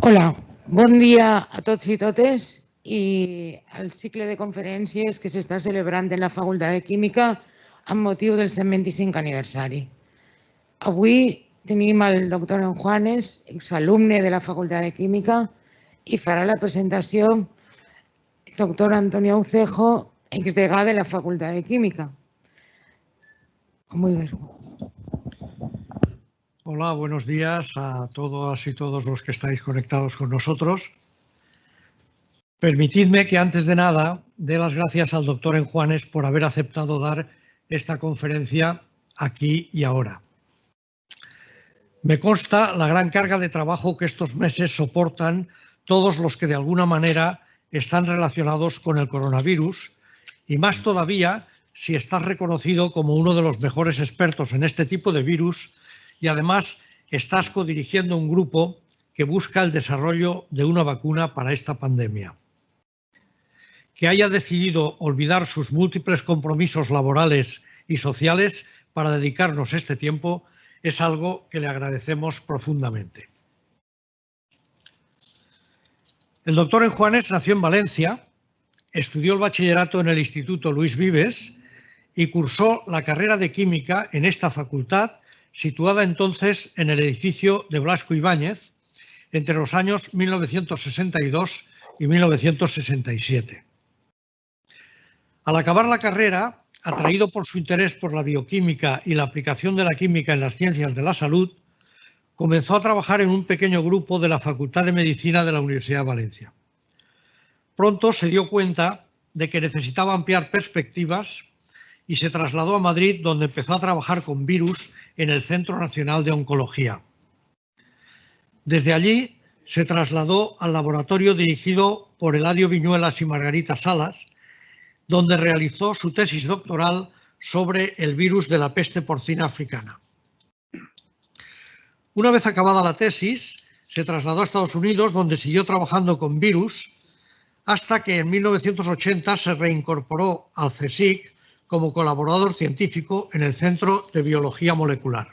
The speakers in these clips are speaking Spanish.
Hola, bon dia a tots i totes i al cicle de conferències que s'està celebrant en la Facultat de Química amb motiu del 125 aniversari. Avui tenim el doctor Juanes, exalumne de la Facultat de Química, i farà la presentació el doctor Antonio Ucejo, exdegà de la Facultat de Química. Muy bien. Hola, buenos días a todas y todos los que estáis conectados con nosotros. Permitidme que antes de nada dé las gracias al doctor Juanes por haber aceptado dar esta conferencia aquí y ahora. Me consta la gran carga de trabajo que estos meses soportan todos los que de alguna manera están relacionados con el coronavirus y más todavía si estás reconocido como uno de los mejores expertos en este tipo de virus y además estás codirigiendo un grupo que busca el desarrollo de una vacuna para esta pandemia. Que haya decidido olvidar sus múltiples compromisos laborales y sociales para dedicarnos este tiempo es algo que le agradecemos profundamente. El doctor Juanes nació en Valencia, estudió el bachillerato en el Instituto Luis Vives y cursó la carrera de Química en esta facultad, situada entonces en el edificio de Blasco Ibáñez, entre los años 1962 y 1967. Al acabar la carrera, atraído por su interés por la bioquímica y la aplicación de la química en las ciencias de la salud, comenzó a trabajar en un pequeño grupo de la Facultad de Medicina de la Universidad de Valencia. Pronto se dio cuenta de que necesitaba ampliar perspectivas y se trasladó a Madrid, donde empezó a trabajar con virus en el Centro Nacional de Oncología. Desde allí se trasladó al laboratorio dirigido por Eladio Viñuelas y Margarita Salas, donde realizó su tesis doctoral sobre el virus de la peste porcina africana. Una vez acabada la tesis, se trasladó a Estados Unidos, donde siguió trabajando con virus, hasta que en 1980 se reincorporó al CSIC como colaborador científico en el Centro de Biología Molecular.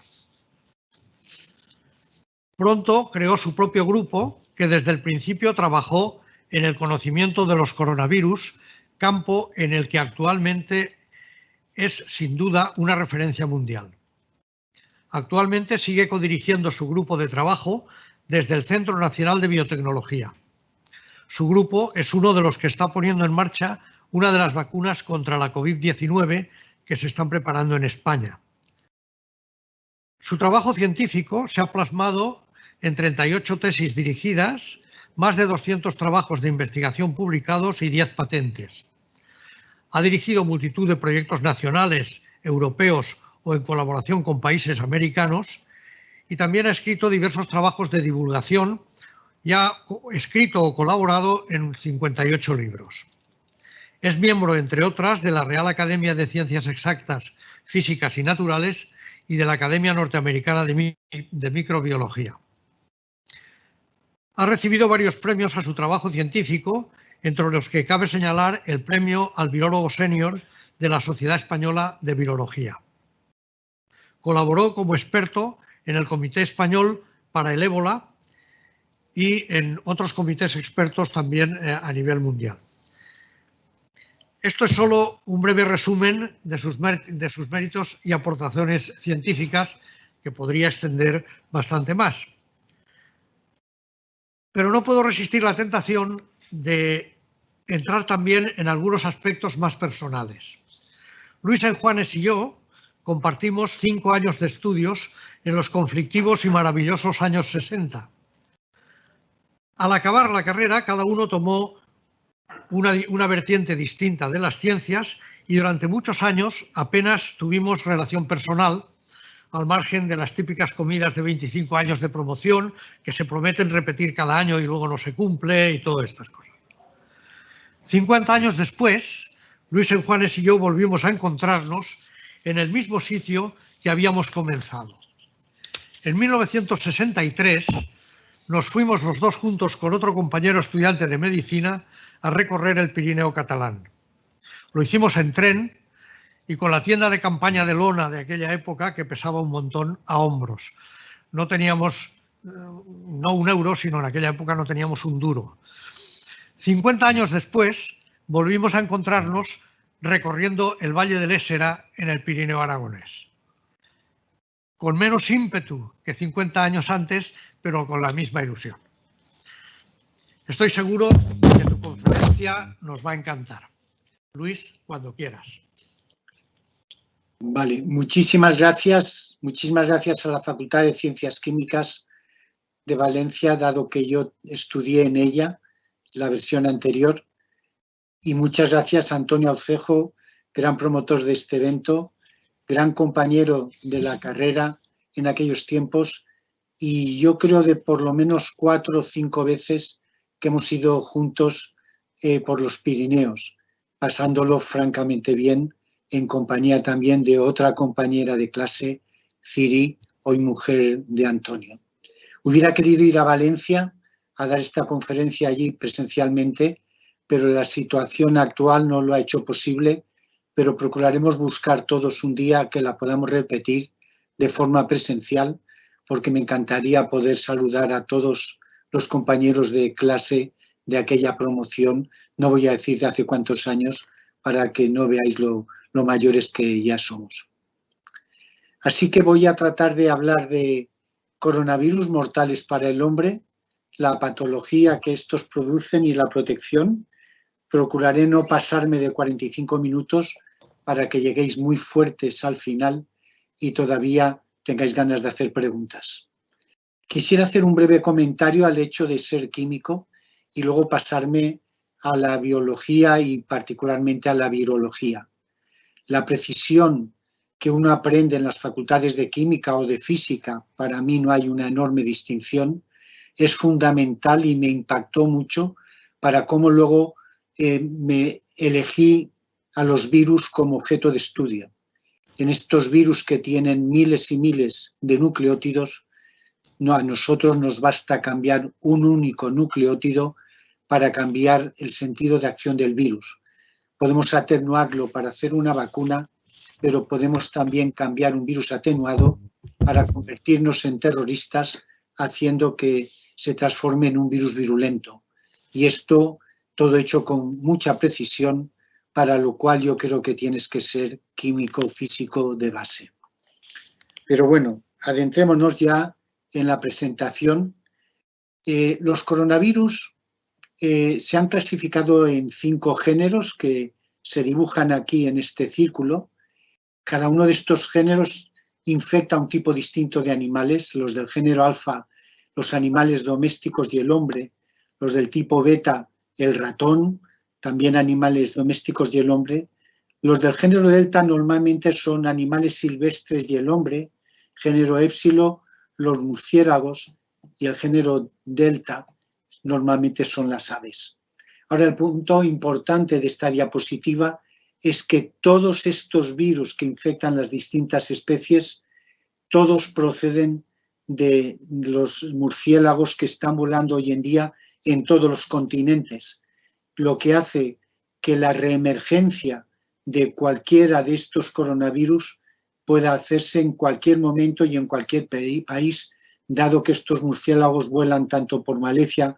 Pronto creó su propio grupo, que desde el principio trabajó en el conocimiento de los coronavirus, campo en el que actualmente es sin duda una referencia mundial. Actualmente sigue codirigiendo su grupo de trabajo desde el Centro Nacional de Biotecnología. Su grupo es uno de los que está poniendo en marcha una de las vacunas contra la COVID-19 que se están preparando en España. Su trabajo científico se ha plasmado en 38 tesis dirigidas, más de 200 trabajos de investigación publicados y 10 patentes. Ha dirigido multitud de proyectos nacionales, europeos o en colaboración con países americanos y también ha escrito diversos trabajos de divulgación y ha escrito o colaborado en 58 libros. Es miembro, entre otras, de la Real Academia de Ciencias Exactas, Físicas y Naturales y de la Academia Norteamericana de Microbiología. Ha recibido varios premios a su trabajo científico, entre los que cabe señalar el premio al virólogo senior de la Sociedad Española de Virología. Colaboró como experto en el Comité Español para el Ébola y en otros comités expertos también a nivel mundial. Esto es solo un breve resumen de sus méritos y aportaciones científicas que podría extender bastante más. Pero no puedo resistir la tentación de entrar también en algunos aspectos más personales. Luis Juanes y yo compartimos 5 años de estudios en los conflictivos y maravillosos años 60. Al acabar la carrera, cada uno tomó una vertiente distinta de las ciencias y durante muchos años apenas tuvimos relación personal, al margen de las típicas comidas de 25 años de promoción que se prometen repetir cada año y luego no se cumple y todas estas cosas. 50 años después, Luis Juanes y yo volvimos a encontrarnos en el mismo sitio que habíamos comenzado. En 1963 nos fuimos los dos juntos con otro compañero estudiante de medicina a recorrer el Pirineo catalán. Lo hicimos en tren y con la tienda de campaña de lona de aquella época que pesaba un montón a hombros. No teníamos no un euro, sino en aquella época no teníamos un duro. 50 años después volvimos a encontrarnos recorriendo el Valle del Ésera en el Pirineo aragonés. Con menos ímpetu que 50 años antes, pero con la misma ilusión. Estoy seguro que tu conferencia nos va a encantar. Luis, cuando quieras. Vale, muchísimas gracias a la Facultad de Ciencias Químicas de Valencia, dado que yo estudié en ella, la versión anterior, y muchas gracias a Antonio Aucejo, gran promotor de este evento, gran compañero de la carrera en aquellos tiempos, y yo creo de por lo menos 4 o 5 veces que hemos ido juntos por los Pirineos, pasándolo francamente bien, en compañía también de otra compañera de clase, Ciri, hoy mujer de Antonio. Hubiera querido ir a Valencia a dar esta conferencia allí presencialmente, pero la situación actual no lo ha hecho posible, pero procuraremos buscar todos un día que la podamos repetir de forma presencial, porque me encantaría poder saludar a todos los compañeros de clase de aquella promoción, no voy a decir de hace cuántos años, para que no veáis lo mayores que ya somos. Así que voy a tratar de hablar de coronavirus mortales para el hombre, la patología que estos producen y la protección. Procuraré no pasarme de 45 minutos para que lleguéis muy fuertes al final y todavía tengáis ganas de hacer preguntas. Quisiera hacer un breve comentario al hecho de ser químico y luego pasarme a la biología y particularmente a la virología. La precisión que uno aprende en las facultades de química o de física, para mí no hay una enorme distinción, es fundamental y me impactó mucho para cómo luego me elegí a los virus como objeto de estudio. En estos virus que tienen miles y miles de nucleótidos, a nosotros nos basta cambiar un único nucleótido para cambiar el sentido de acción del virus. Podemos atenuarlo para hacer una vacuna, pero podemos también cambiar un virus atenuado para convertirnos en terroristas, haciendo que se transforme en un virus virulento. Y esto todo hecho con mucha precisión, para lo cual yo creo que tienes que ser químico físico de base. Pero bueno, adentrémonos ya en la presentación. Los coronavirus se han clasificado en 5 géneros que se dibujan aquí en este círculo. Cada uno de estos géneros infecta a un tipo distinto de animales. Los del género alfa, los animales domésticos y el hombre. Los del tipo beta, el ratón, también animales domésticos y el hombre. Los del género delta normalmente son animales silvestres y el hombre. Género épsilon, los murciélagos, y el género delta normalmente son las aves. Ahora, el punto importante de esta diapositiva es que todos estos virus que infectan las distintas especies, todos proceden de los murciélagos que están volando hoy en día en todos los continentes, lo que hace que la reemergencia de cualquiera de estos coronavirus pueda hacerse en cualquier momento y en cualquier país, dado que estos murciélagos vuelan tanto por Valencia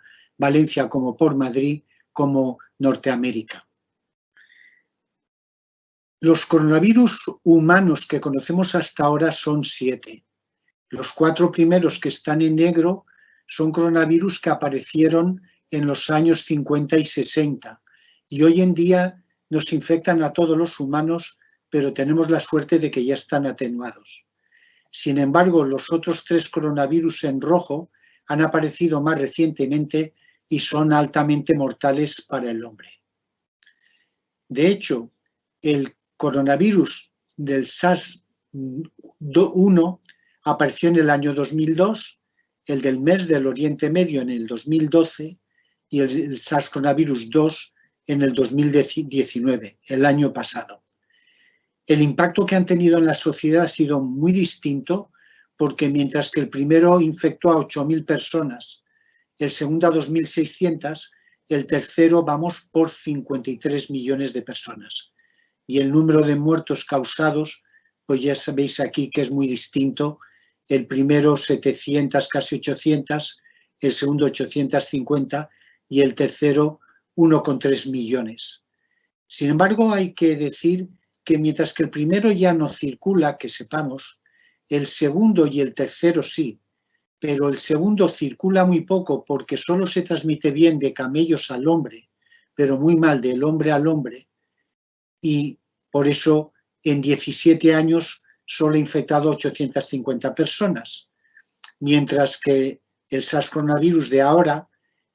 como por Madrid, como Norteamérica. Los coronavirus humanos que conocemos hasta ahora son 7. Los 4 primeros que están en negro son coronavirus que aparecieron en los años 50 y 60 y hoy en día nos infectan a todos los humanos, pero tenemos la suerte de que ya están atenuados. Sin embargo, los otros 3 coronavirus en rojo han aparecido más recientemente y son altamente mortales para el hombre. De hecho, el coronavirus del SARS-1 apareció en el año 2002, el del MERS del Oriente Medio en el 2012 y el SARS-CoV-2 en el 2019, el año pasado. El impacto que han tenido en la sociedad ha sido muy distinto, porque mientras que el primero infectó a 8.000 personas, el segundo a 2.600, el tercero vamos por 53 millones de personas. Y el número de muertos causados, pues ya sabéis aquí que es muy distinto el primero 700, casi 800, el segundo 850 y el tercero 1,3 millones. Sin embargo, hay que decir que mientras que el primero ya no circula, que sepamos, el segundo y el tercero sí, pero el segundo circula muy poco porque solo se transmite bien de camellos al hombre, pero muy mal del hombre al hombre, y por eso en 17 años solo ha infectado 850 personas, mientras que el SARS coronavirus de ahora,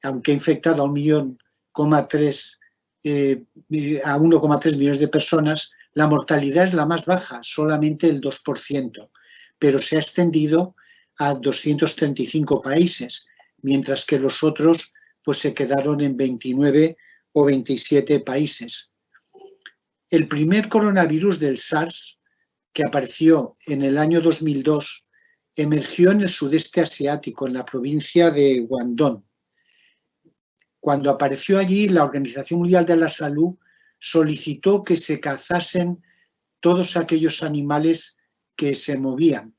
aunque ha infectado a 1,3 millones de personas, la mortalidad es la más baja, solamente el 2%, pero se ha extendido a 235 países, mientras que los otros pues, se quedaron en 29 o 27 países. El primer coronavirus del SARS, que apareció en el año 2002, emergió en el sudeste asiático, en la provincia de Guangdong. Cuando apareció allí, la Organización Mundial de la Salud solicitó que se cazasen todos aquellos animales que se movían.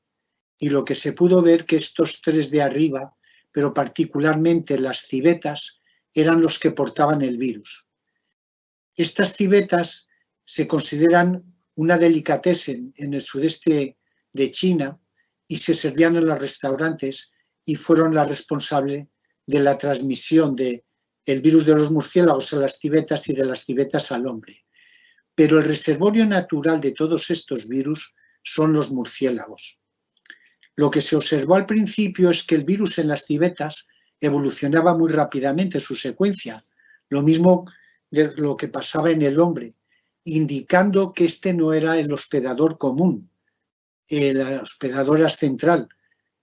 Y lo que se pudo ver que estos tres de arriba, pero particularmente las civetas, eran los que portaban el virus. Estas civetas se consideran una delicatessen en el sudeste de China y se servían en los restaurantes y fueron la responsable de la transmisión del virus de los murciélagos a las civetas y de las civetas al hombre. Pero el reservorio natural de todos estos virus son los murciélagos. Lo que se observó al principio es que el virus en las civetas evolucionaba muy rápidamente su secuencia, lo mismo de lo que pasaba en el hombre, indicando que este no era el hospedador común, el hospedador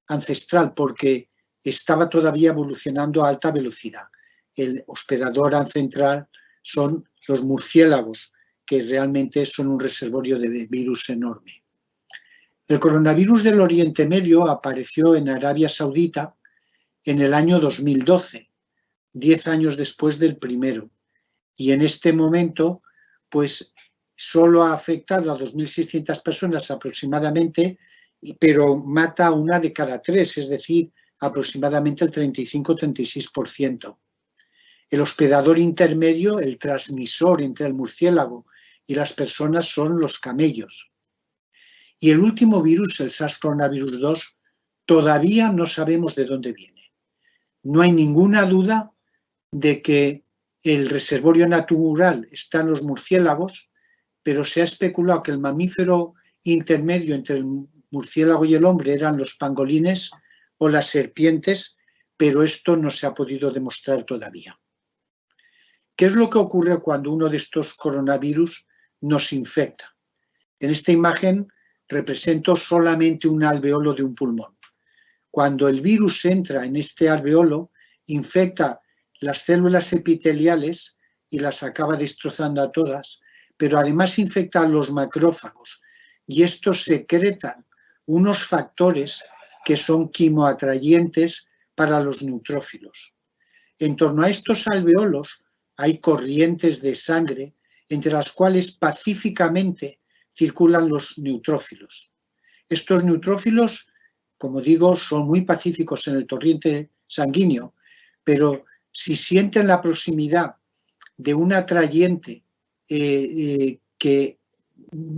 ancestral, porque estaba todavía evolucionando a alta velocidad. El hospedador ancestral son los murciélagos, que realmente son un reservorio de virus enorme. El coronavirus del Oriente Medio apareció en Arabia Saudita en el año 2012, 10 años después del primero, y en este momento pues solo ha afectado a 2.600 personas aproximadamente, pero mata a una de cada tres, es decir, aproximadamente el 35-36%. El hospedador intermedio, el transmisor entre el murciélago y las personas son los camellos. Y el último virus, el SARS-CoV-2, todavía no sabemos de dónde viene. No hay ninguna duda de que el reservorio natural está en los murciélagos, pero se ha especulado que el mamífero intermedio entre el murciélago y el hombre eran los pangolines o las serpientes, pero esto no se ha podido demostrar todavía. ¿Qué es lo que ocurre cuando uno de estos coronavirus nos infecta? En esta imagen represento solamente un alveolo de un pulmón. Cuando el virus entra en este alveolo, infecta las células epiteliales y las acaba destrozando a todas, pero además infecta a los macrófagos y estos secretan unos factores que son quimoatrayentes para los neutrófilos. En torno a estos alveolos hay corrientes de sangre entre las cuales pacíficamente circulan los neutrófilos. Estos neutrófilos, como digo, son muy pacíficos en el torrente sanguíneo, pero si sienten la proximidad de un atrayente que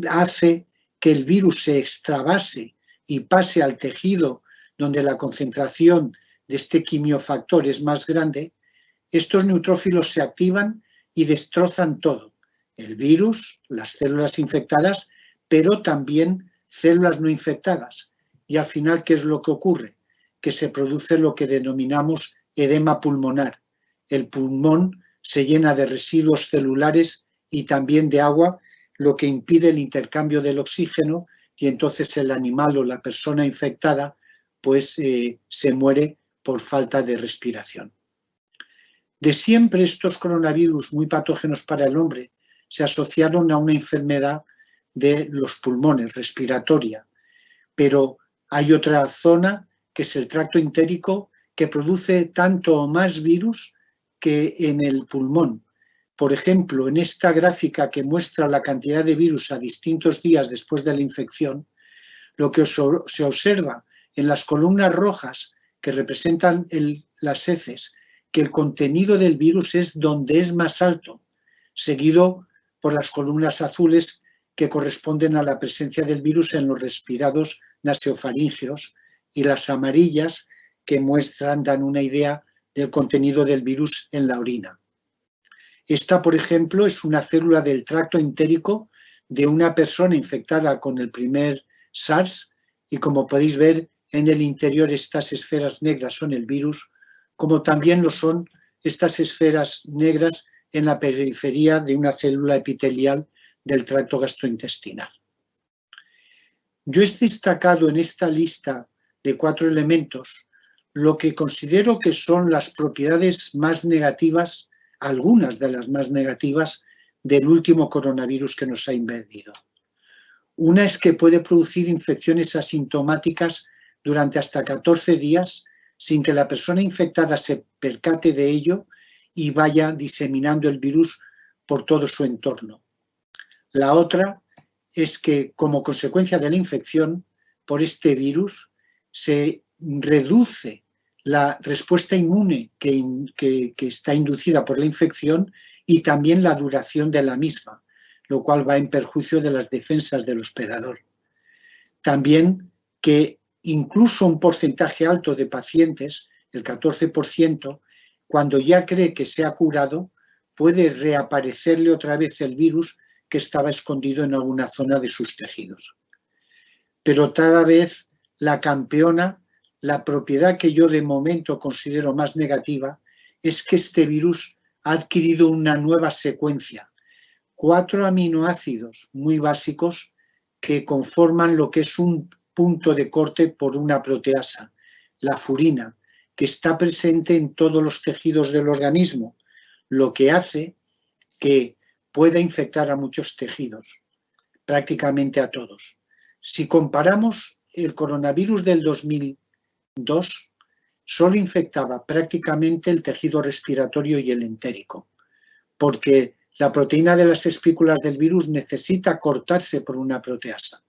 hace que el virus se extravase y pase al tejido donde la concentración de este quimiofactor es más grande, estos neutrófilos se activan y destrozan todo. El virus, las células infectadas, pero también células no infectadas. Y al final, ¿qué es lo que ocurre? Que se produce lo que denominamos edema pulmonar. El pulmón se llena de residuos celulares y también de agua, lo que impide el intercambio del oxígeno y entonces el animal o la persona infectada pues se muere por falta de respiración. De siempre estos coronavirus muy patógenos para el hombre se asociaron a una enfermedad de los pulmones, respiratoria, pero hay otra zona que es el tracto entérico que produce tanto o más virus que en el pulmón. Por ejemplo, en esta gráfica que muestra la cantidad de virus a distintos días después de la infección, lo que se observa en las columnas rojas que representan las heces, que el contenido del virus es donde es más alto, seguido por las columnas azules que corresponden a la presencia del virus en los respirados nasofaríngeos, y las amarillas que dan una idea del contenido del virus en la orina. Esta, por ejemplo, es una célula del tracto entérico de una persona infectada con el primer SARS, y como podéis ver, en el interior estas esferas negras son el virus, como también lo son estas esferas negras en la periferia de una célula epitelial del tracto gastrointestinal. Yo he destacado en esta lista de 4 elementos lo que considero que son las propiedades más negativas, algunas de las más negativas del último coronavirus que nos ha invadido. Una es que puede producir infecciones asintomáticas durante hasta 14 días sin que la persona infectada se percate de ello y vaya diseminando el virus por todo su entorno. La otra es que, como consecuencia de la infección por este virus, se reduce la respuesta inmune que está inducida por la infección y también la duración de la misma, lo cual va en perjuicio de las defensas del hospedador. También que incluso un porcentaje alto de pacientes, el 14%, cuando ya cree que se ha curado, puede reaparecerle otra vez el virus que estaba escondido en alguna zona de sus tejidos. Pero cada vez la campeona, la propiedad que yo de momento considero más negativa, es que este virus ha adquirido una nueva secuencia, 4 aminoácidos muy básicos que conforman lo que es un punto de corte por una proteasa, la furina, que está presente en todos los tejidos del organismo, lo que hace que pueda infectar a muchos tejidos, prácticamente a todos. Si comparamos el coronavirus del 2002, solo infectaba prácticamente el tejido respiratorio y el entérico, porque la proteína de las espículas del virus necesita cortarse por una proteasa.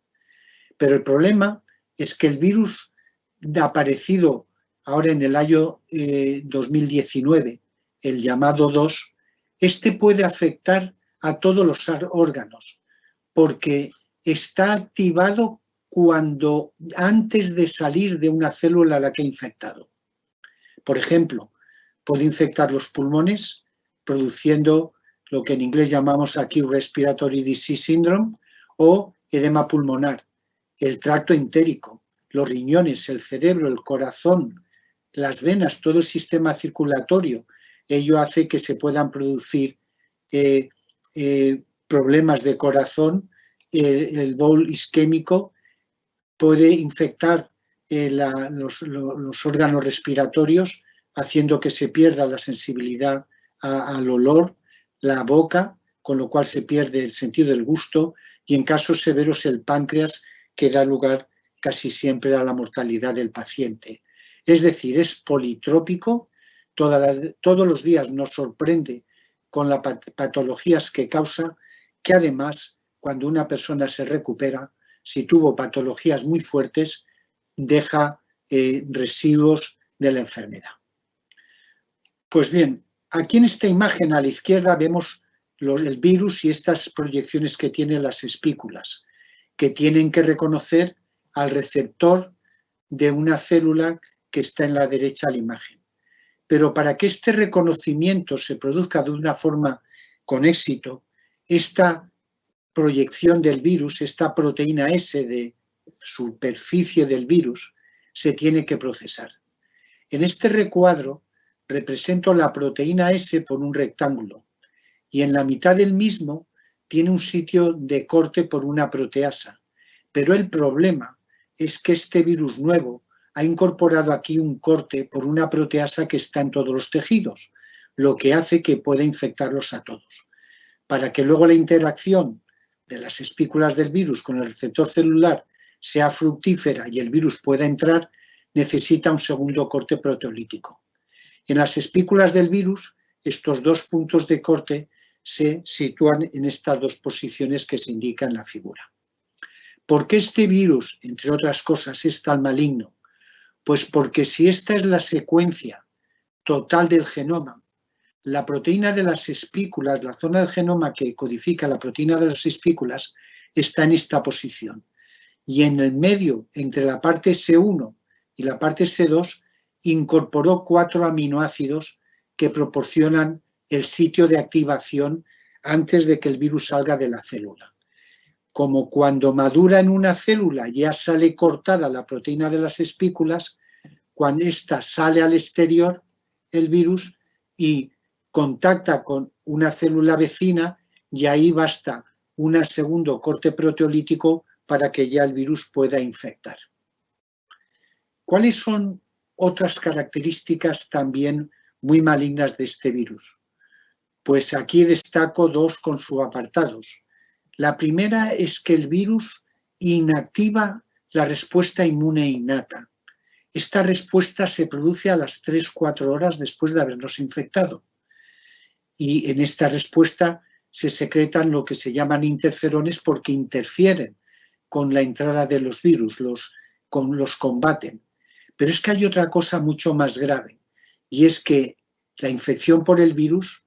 Pero el problema es que el virus aparecido ahora en el año 2019, el llamado 2, este puede afectar a todos los órganos, porque está activado antes de salir de una célula a la que ha infectado. Por ejemplo, puede infectar los pulmones, produciendo lo que en inglés llamamos Acute Respiratory Disease Syndrome, o edema pulmonar, el tracto entérico, los riñones, el cerebro, el corazón, las venas, todo el sistema circulatorio. Ello hace que se puedan producir problemas de corazón, el bol isquémico, puede infectar los órganos respiratorios, haciendo que se pierda la sensibilidad al olor, la boca, con lo cual se pierde el sentido del gusto, y en casos severos el páncreas, que da lugar casi siempre a la mortalidad del paciente. Es decir, es politrópico, todos los días nos sorprende con las patologías que causa, que además, cuando una persona se recupera, si tuvo patologías muy fuertes, deja residuos de la enfermedad. Pues bien, aquí en esta imagen a la izquierda vemos el virus y estas proyecciones que tienen las espículas, que tienen que reconocer al receptor de una célula que está en la derecha de la imagen. Pero para que este reconocimiento se produzca de una forma con éxito, esta proyección del virus, esta proteína S de superficie del virus, se tiene que procesar. En este recuadro represento la proteína S por un rectángulo y en la mitad del mismo tiene un sitio de corte por una proteasa. Pero el problema es que este virus nuevo ha incorporado aquí un corte por una proteasa que está en todos los tejidos, lo que hace que pueda infectarlos a todos. Para que luego la interacción de las espículas del virus con el receptor celular sea fructífera y el virus pueda entrar, necesita un segundo corte proteolítico. En las espículas del virus, estos 2 puntos de corte se sitúan en estas 2 posiciones que se indican en la figura. ¿Por qué este virus, entre otras cosas, es tan maligno? Pues porque si esta es la secuencia total del genoma, la proteína de las espículas, la zona del genoma que codifica la proteína de las espículas, está en esta posición. Y en el medio, entre la parte S1 y la parte S2, incorporó 4 aminoácidos que proporcionan el sitio de activación antes de que el virus salga de la célula. Como cuando madura en una célula ya sale cortada la proteína de las espículas, cuando ésta sale al exterior, el virus, y contacta con una célula vecina, y ahí basta un segundo corte proteolítico para que ya el virus pueda infectar. ¿Cuáles son otras características también muy malignas de este virus? Pues aquí destaco 2 con sus apartados. La primera es que el virus inactiva la respuesta inmune innata. Esta respuesta se produce a las 3-4 horas después de habernos infectado. Y en esta respuesta se secretan lo que se llaman interferones porque interfieren con la entrada de los virus, los combaten. Pero es que hay otra cosa mucho más grave, y es que la infección por el virus,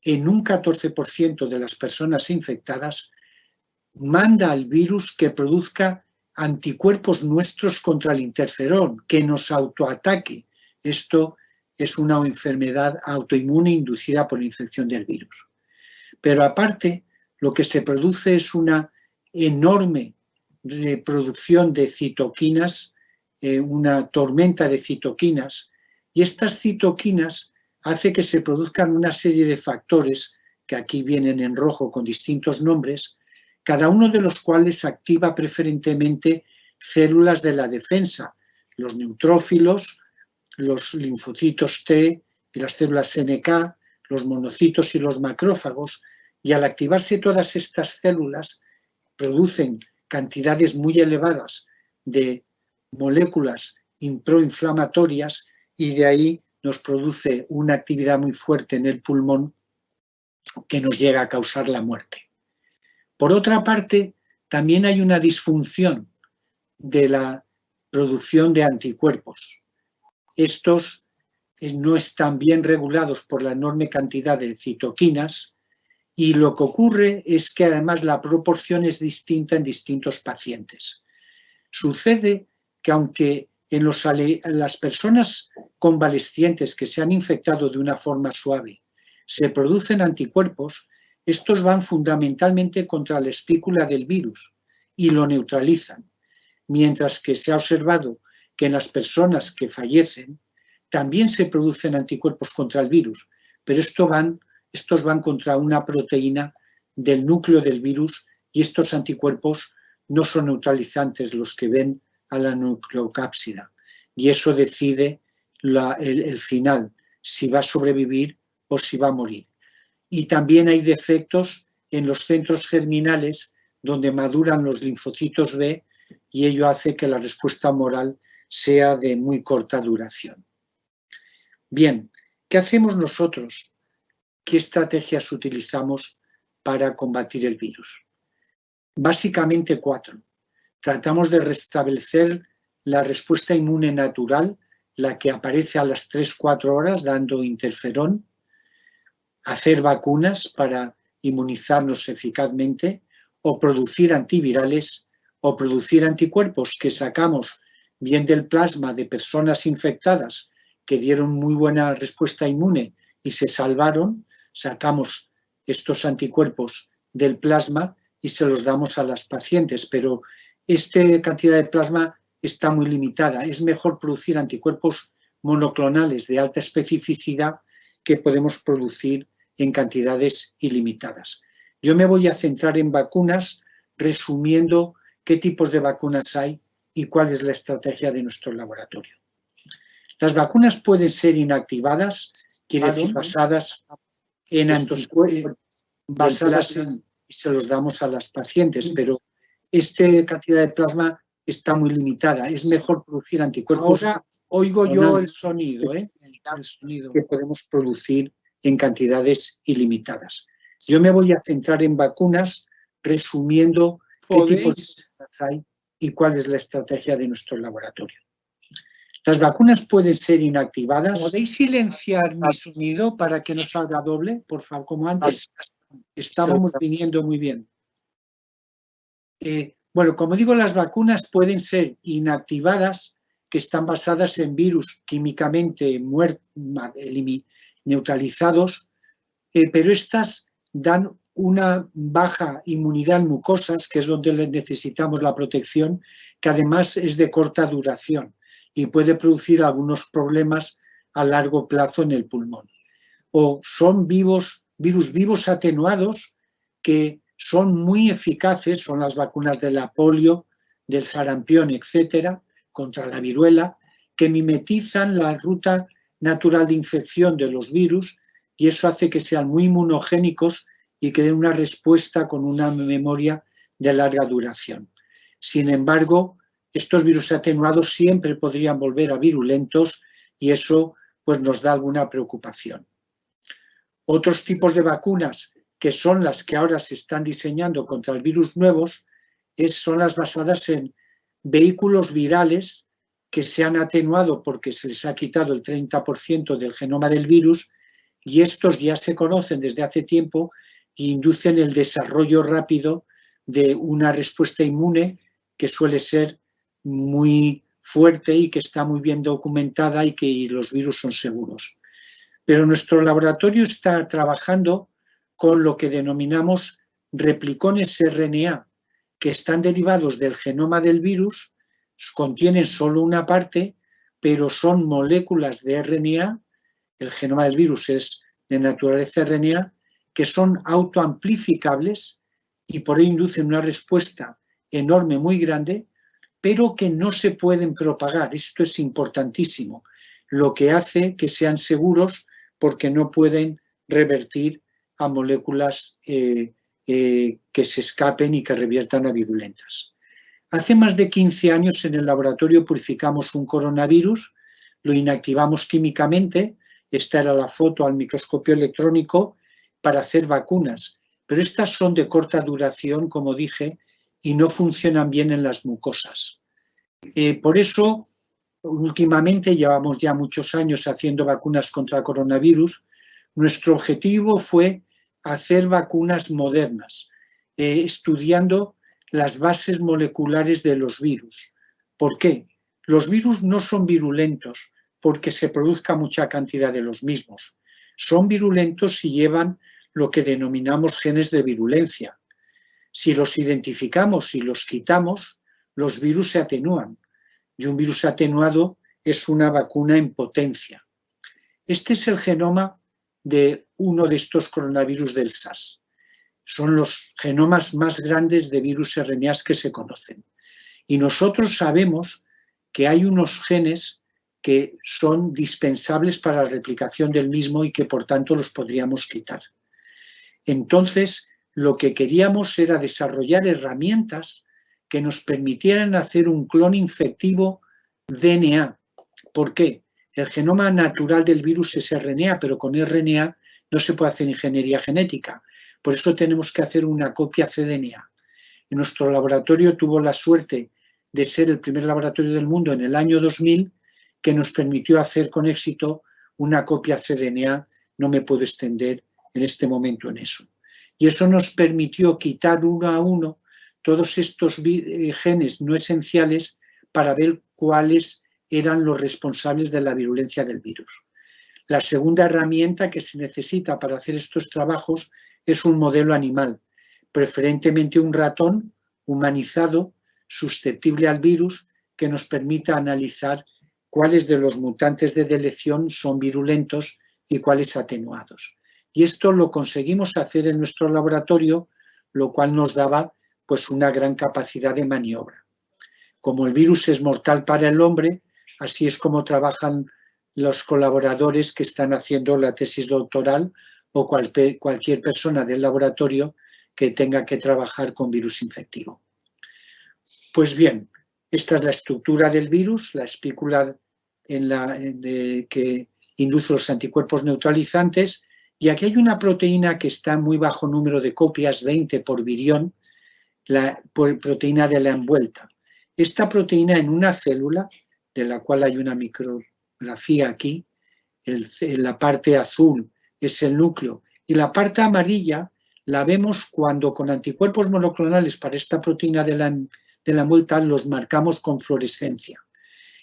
en un 14% de las personas infectadas, manda al virus que produzca anticuerpos nuestros contra el interferón, que nos autoataque. Esto es una enfermedad autoinmune inducida por la infección del virus. Pero aparte, lo que se produce es una enorme producción de citoquinas, una tormenta de citoquinas, y estas citoquinas hace que se produzcan una serie de factores que aquí vienen en rojo con distintos nombres, cada uno de los cuales activa preferentemente células de la defensa, los neutrófilos, los linfocitos T y las células NK, los monocitos y los macrófagos, y al activarse todas estas células producen cantidades muy elevadas de moléculas proinflamatorias y de ahí nos produce una actividad muy fuerte en el pulmón que nos llega a causar la muerte. Por otra parte, también hay una disfunción de la producción de anticuerpos. Estos no están bien regulados por la enorme cantidad de citoquinas y lo que ocurre es que además la proporción es distinta en distintos pacientes. Sucede que aunque en las personas convalecientes que se han infectado de una forma suave se producen anticuerpos, estos van fundamentalmente contra la espícula del virus y lo neutralizan, mientras que se ha observado que en las personas que fallecen también se producen anticuerpos contra el virus, pero estos van contra una proteína del núcleo del virus y estos anticuerpos no son neutralizantes los que ven a la nucleocápsida, y eso decide el final, si va a sobrevivir o si va a morir. Y también hay defectos en los centros germinales donde maduran los linfocitos B y ello hace que la respuesta humoral sea de muy corta duración. Bien, ¿qué hacemos nosotros? ¿Qué estrategias utilizamos para combatir el virus? Básicamente 4. Tratamos de restablecer la respuesta inmune natural, la que aparece a las 3-4 horas dando interferón, hacer vacunas para inmunizarnos eficazmente o producir antivirales o producir anticuerpos que sacamos bien del plasma de personas infectadas que dieron muy buena respuesta inmune y se salvaron, sacamos estos anticuerpos del plasma y se los damos a las pacientes, pero esta cantidad de plasma está muy limitada. Es mejor producir anticuerpos monoclonales de alta especificidad que podemos producir en cantidades ilimitadas. Yo me voy a centrar en vacunas, resumiendo qué tipos de vacunas hay y cuál es la estrategia de nuestro laboratorio. Las vacunas pueden ser inactivadas, quiere decir basadas en anticuerpos, y se los damos a las pacientes, pero esta cantidad de plasma está muy limitada. Es mejor producir anticuerpos. Ahora oigo yo el sonido, el sonido que podemos producir en cantidades ilimitadas. Yo me voy a centrar en vacunas, resumiendo qué tipos de vacunas hay y cuál es la estrategia de nuestro laboratorio. Las vacunas pueden ser inactivadas. ¿Podéis silenciar mi sonido para que no salga doble? Por favor, como antes estábamos viniendo muy bien. Bueno, como digo, las vacunas pueden ser inactivadas, que están basadas en virus químicamente neutralizados, pero estas dan una baja inmunidad en mucosas, que es donde necesitamos la protección, que además es de corta duración y puede producir algunos problemas a largo plazo en el pulmón. O son virus vivos atenuados que son muy eficaces, son las vacunas de la polio, del sarampión, etcétera, contra la viruela, que mimetizan la ruta natural de infección de los virus y eso hace que sean muy inmunogénicos y que den una respuesta con una memoria de larga duración. Sin embargo, estos virus atenuados siempre podrían volver a virulentos y eso pues, nos da alguna preocupación. Otros tipos de vacunas, que son las que ahora se están diseñando contra el virus nuevos, son las basadas en vehículos virales que se han atenuado porque se les ha quitado el 30% del genoma del virus y estos ya se conocen desde hace tiempo e inducen el desarrollo rápido de una respuesta inmune que suele ser muy fuerte y que está muy bien documentada y que los virus son seguros. Pero nuestro laboratorio está trabajando con lo que denominamos replicones RNA, que están derivados del genoma del virus, contienen solo una parte, pero son moléculas de RNA, el genoma del virus es de naturaleza RNA, que son autoamplificables y por ello inducen una respuesta enorme, muy grande, pero que no se pueden propagar. Esto es importantísimo, lo que hace que sean seguros porque no pueden revertir a moléculas que se escapen y que reviertan a virulentas. Hace más de 15 años en el laboratorio purificamos un coronavirus, lo inactivamos químicamente, esta era la foto al microscopio electrónico para hacer vacunas, pero estas son de corta duración, como dije, y no funcionan bien en las mucosas. Por eso, últimamente, llevamos ya muchos años haciendo vacunas contra coronavirus, nuestro objetivo fue hacer vacunas modernas, estudiando las bases moleculares de los virus. ¿Por qué? Los virus no son virulentos porque se produzca mucha cantidad de los mismos. Son virulentos si llevan lo que denominamos genes de virulencia. Si los identificamos y los quitamos, los virus se atenúan. Y un virus atenuado es una vacuna en potencia. Este es el genoma de uno de estos coronavirus del SARS. Son los genomas más grandes de virus RNA que se conocen. Y nosotros sabemos que hay unos genes que son dispensables para la replicación del mismo y que por tanto los podríamos quitar. Entonces, lo que queríamos era desarrollar herramientas que nos permitieran hacer un clon infectivo DNA. ¿Por qué? El genoma natural del virus es RNA, pero con RNA no se puede hacer ingeniería genética. Por eso tenemos que hacer una copia cDNA. Y nuestro laboratorio tuvo la suerte de ser el primer laboratorio del mundo en el año 2000 que nos permitió hacer con éxito una copia cDNA. No me puedo extender en este momento en eso. Y eso nos permitió quitar uno a uno todos estos genes no esenciales para ver cuáles eran los responsables de la virulencia del virus. La segunda herramienta que se necesita para hacer estos trabajos es un modelo animal, preferentemente un ratón humanizado, susceptible al virus, que nos permita analizar cuáles de los mutantes de deleción son virulentos y cuáles atenuados. Y esto lo conseguimos hacer en nuestro laboratorio, lo cual nos daba pues, una gran capacidad de maniobra. Como el virus es mortal para el hombre, así es como trabajan los colaboradores que están haciendo la tesis doctoral o cualquier persona del laboratorio que tenga que trabajar con virus infectivo. Pues bien, esta es la estructura del virus, la espícula que induce los anticuerpos neutralizantes, y aquí hay una proteína que está en muy bajo número de copias, 20 por virión, la proteína de la envuelta. Esta proteína en una célula de la cual hay una micrografía aquí. La parte azul es el núcleo y la parte amarilla la vemos cuando con anticuerpos monoclonales para esta proteína de la envuelta los marcamos con fluorescencia.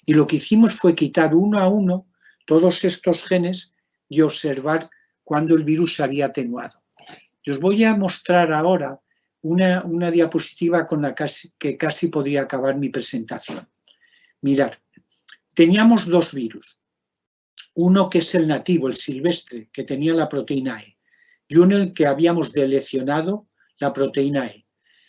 Y lo que hicimos fue quitar uno a uno todos estos genes y observar cuando el virus se había atenuado. Y os voy a mostrar ahora una diapositiva con la que casi podría acabar mi presentación. Mirad, teníamos dos virus. Uno que es el nativo, el silvestre, que tenía la proteína E, y uno el que habíamos deleccionado la proteína E.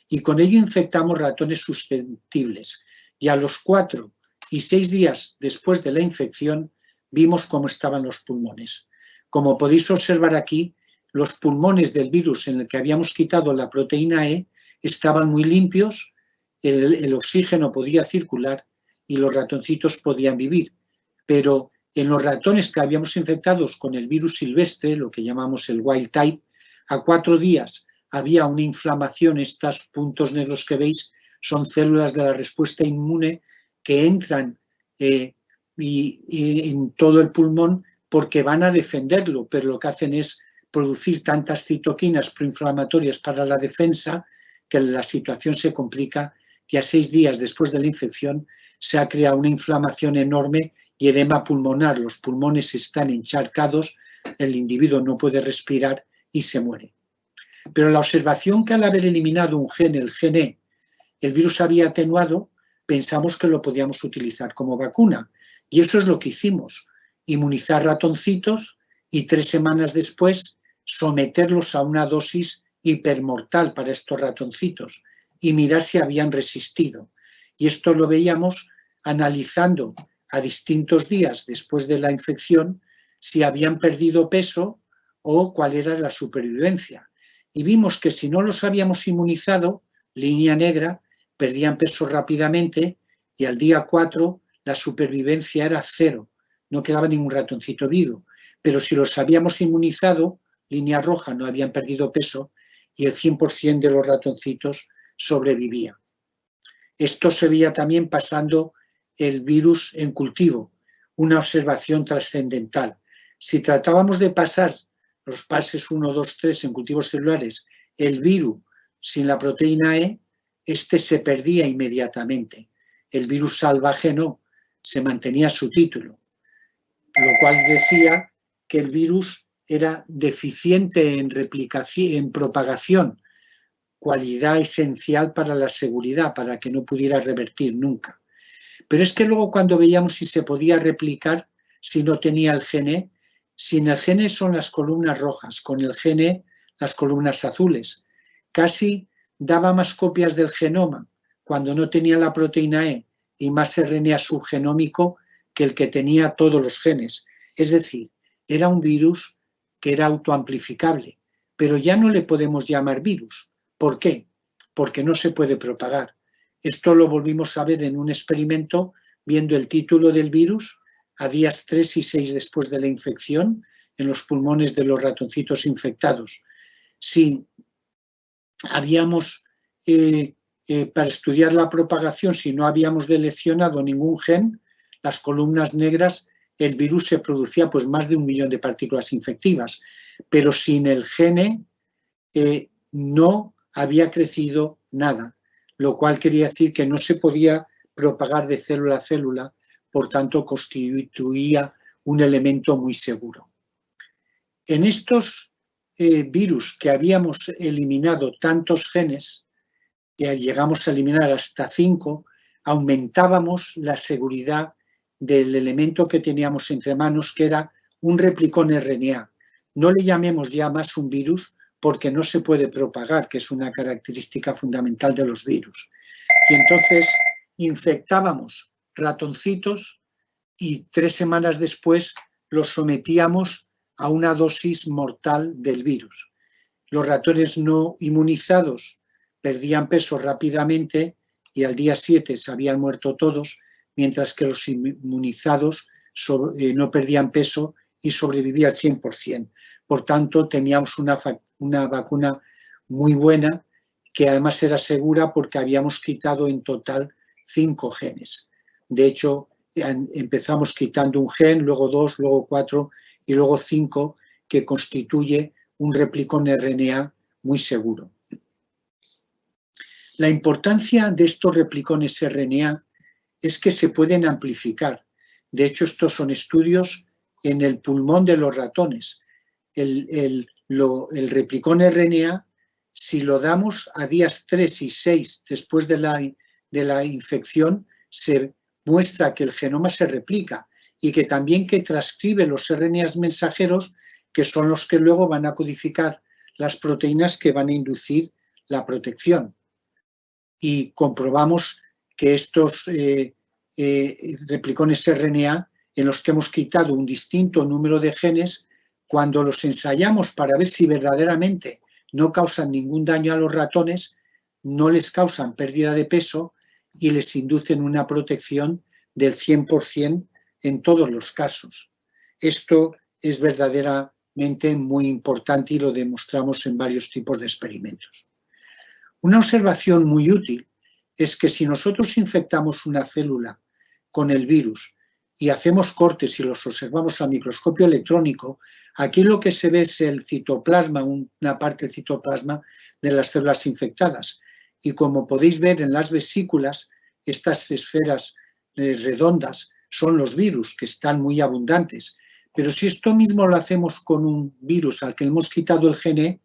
Y con ello infectamos ratones susceptibles. Y a los 4 y 6 días después de la infección vimos cómo estaban los pulmones. Como podéis observar aquí, los pulmones del virus en el que habíamos quitado la proteína E estaban muy limpios, el oxígeno podía circular y los ratoncitos podían vivir. Pero en los ratones que habíamos infectados con el virus silvestre, lo que llamamos el wild type, a 4 días había una inflamación. Estos puntos negros que veis son células de la respuesta inmune que entran en todo el pulmón porque van a defenderlo, pero lo que hacen es producir tantas citoquinas proinflamatorias para la defensa que la situación se complica y a 6 días después de la infección se ha creado una inflamación enorme y edema pulmonar. Los pulmones están encharcados, el individuo no puede respirar y se muere. Pero la observación que al haber eliminado un gen, el gen E, el virus había atenuado, pensamos que lo podíamos utilizar como vacuna. Y eso es lo que hicimos, inmunizar ratoncitos y 3 semanas después someterlos a una dosis hipermortal para estos ratoncitos y mirar si habían resistido. Y esto lo veíamos analizando a distintos días después de la infección si habían perdido peso o cuál era la supervivencia. Y vimos que si no los habíamos inmunizado, línea negra, perdían peso rápidamente y al día 4 la supervivencia era 0, no quedaba ningún ratoncito vivo. Pero si los habíamos inmunizado, línea roja, no habían perdido peso y el 100% de los ratoncitos sobrevivía. Esto se veía también pasando el virus en cultivo, una observación trascendental. Si tratábamos de pasar los pases 1, 2, 3 en cultivos celulares, el virus sin la proteína E, este se perdía inmediatamente. El virus salvaje no, se mantenía su título, lo cual decía que el virus era deficiente en replicación, en propagación, cualidad esencial para la seguridad, para que no pudiera revertir nunca. Pero es que luego cuando veíamos si se podía replicar, si no tenía el gen E, sin el gen E son las columnas rojas, con el gen E las columnas azules. Casi daba más copias del genoma cuando no tenía la proteína E y más RNA subgenómico que el que tenía todos los genes. Es decir, era un virus que era autoamplificable, pero ya no le podemos llamar virus. ¿Por qué? Porque no se puede propagar. Esto lo volvimos a ver en un experimento viendo el título del virus a días 3 y 6 después de la infección en los pulmones de los ratoncitos infectados. Si habíamos, para estudiar la propagación, si no habíamos deleccionado ningún gen, las columnas negras, el virus se producía pues más de 1 millón de partículas infectivas, pero sin el gen no había crecido nada, lo cual quería decir que no se podía propagar de célula a célula, por tanto constituía un elemento muy seguro. En estos virus que habíamos eliminado tantos genes, que llegamos a eliminar hasta 5, aumentábamos la seguridad del elemento que teníamos entre manos, que era un replicón RNA. No le llamemos ya más un virus porque no se puede propagar, que es una característica fundamental de los virus. Y entonces infectábamos ratoncitos y 3 semanas después los sometíamos a una dosis mortal del virus. Los ratones no inmunizados perdían peso rápidamente y al día 7 se habían muerto todos, mientras que los inmunizados no perdían peso y sobrevivían al 100%. Por tanto, teníamos una vacuna muy buena, que además era segura porque habíamos quitado en total 5 genes. De hecho, empezamos quitando un gen, luego 2, luego 4 y luego 5, que constituye un replicón RNA muy seguro. La importancia de estos replicones RNA es que se pueden amplificar. De hecho, estos son estudios en el pulmón de los ratones. El replicón RNA, si lo damos a días 3 y 6 después de la infección, se muestra que el genoma se replica y que también que transcribe los RNAs mensajeros, que son los que luego van a codificar las proteínas que van a inducir la protección. Y comprobamos que estos replicones RNA, en los que hemos quitado un distinto número de genes, cuando los ensayamos para ver si verdaderamente no causan ningún daño a los ratones, no les causan pérdida de peso y les inducen una protección del 100% en todos los casos. Esto es verdaderamente muy importante y lo demostramos en varios tipos de experimentos. Una observación muy útil es que si nosotros infectamos una célula con el virus y hacemos cortes y los observamos al microscopio electrónico, aquí lo que se ve es el citoplasma, una parte del citoplasma de las células infectadas. Y como podéis ver en las vesículas, estas esferas redondas son los virus, que están muy abundantes. Pero si esto mismo lo hacemos con un virus al que hemos quitado el gene,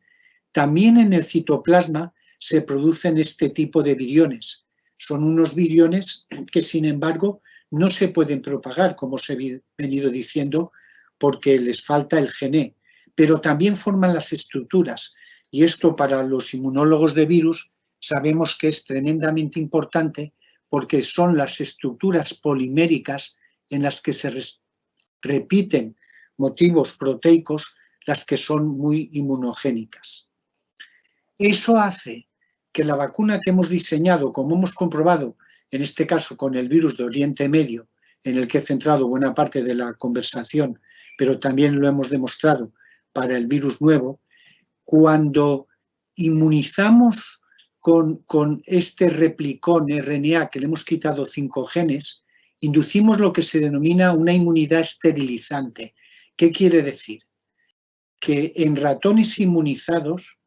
también en el citoplasma se producen este tipo de viriones. Son unos viriones que, sin embargo, no se pueden propagar, como os he venido diciendo, porque les falta el gene. Pero también forman las estructuras. Y esto para los inmunólogos de virus sabemos que es tremendamente importante porque son las estructuras poliméricas en las que se repiten motivos proteicos las que son muy inmunogénicas. Eso hace que la vacuna que hemos diseñado, como hemos comprobado, en este caso con el virus de Oriente Medio, en el que he centrado buena parte de la conversación, pero también lo hemos demostrado para el virus nuevo, cuando inmunizamos con este replicón RNA que le hemos quitado 5 genes, inducimos lo que se denomina una inmunidad esterilizante. ¿Qué quiere decir? Que en ratones inmunizados,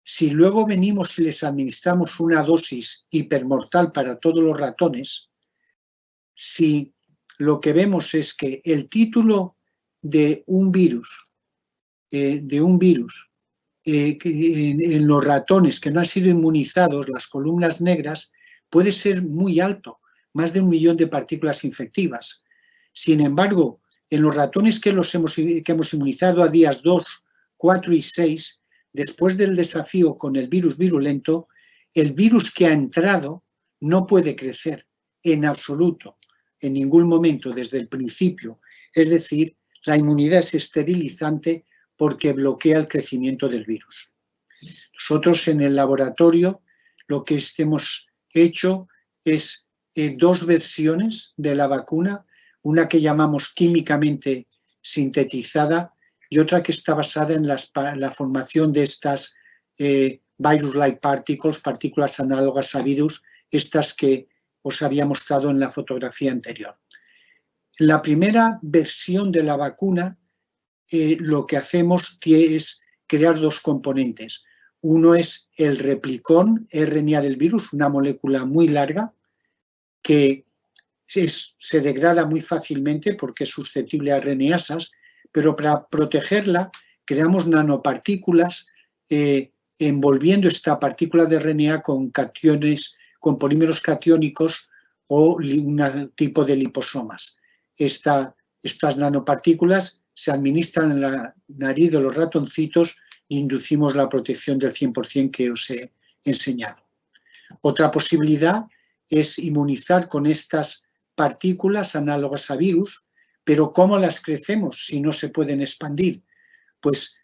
si luego venimos y les administramos una dosis hipermortal para todos los ratones, si lo que vemos es que el título de un virus, en los ratones que no han sido inmunizados, las columnas negras, puede ser muy alto, más de 1 millón de partículas infectivas. Sin embargo, en los ratones que hemos inmunizado a días 2, 4 y 6, después del desafío con el virus virulento, el virus que ha entrado no puede crecer en absoluto, en ningún momento desde el principio. Es decir, la inmunidad es esterilizante porque bloquea el crecimiento del virus. Nosotros en el laboratorio lo que hemos hecho es 2 versiones de la vacuna, una que llamamos químicamente sintetizada y otra que está basada en la formación de estas virus-like particles, partículas análogas a virus, estas que os había mostrado en la fotografía anterior. En la primera versión de la vacuna, lo que hacemos es crear 2 componentes. Uno es el replicón RNA del virus, una molécula muy larga que se degrada muy fácilmente porque es susceptible a RNasas, pero para protegerla creamos nanopartículas envolviendo esta partícula de RNA con cationes, con polímeros catiónicos o un tipo de liposomas. Estas nanopartículas se administran en la nariz de los ratoncitos e inducimos la protección del 100% que os he enseñado. Otra posibilidad es inmunizar con estas partículas análogas a virus, pero ¿cómo las crecemos si no se pueden expandir? Pues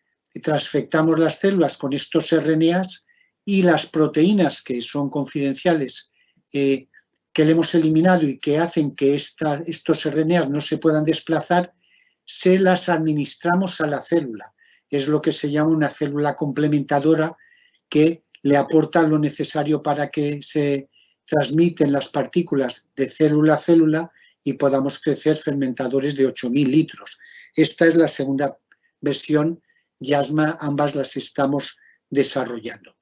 transfectamos las células con estos RNAs y las proteínas que son confidenciales que le hemos eliminado y que hacen que estos RNAs no se puedan desplazar, se las administramos a la célula. Es lo que se llama una célula complementadora que le aporta lo necesario para que se transmiten las partículas de célula a célula y podamos crecer fermentadores de 8.000 litros. Esta es la segunda versión y ambas las estamos desarrollando.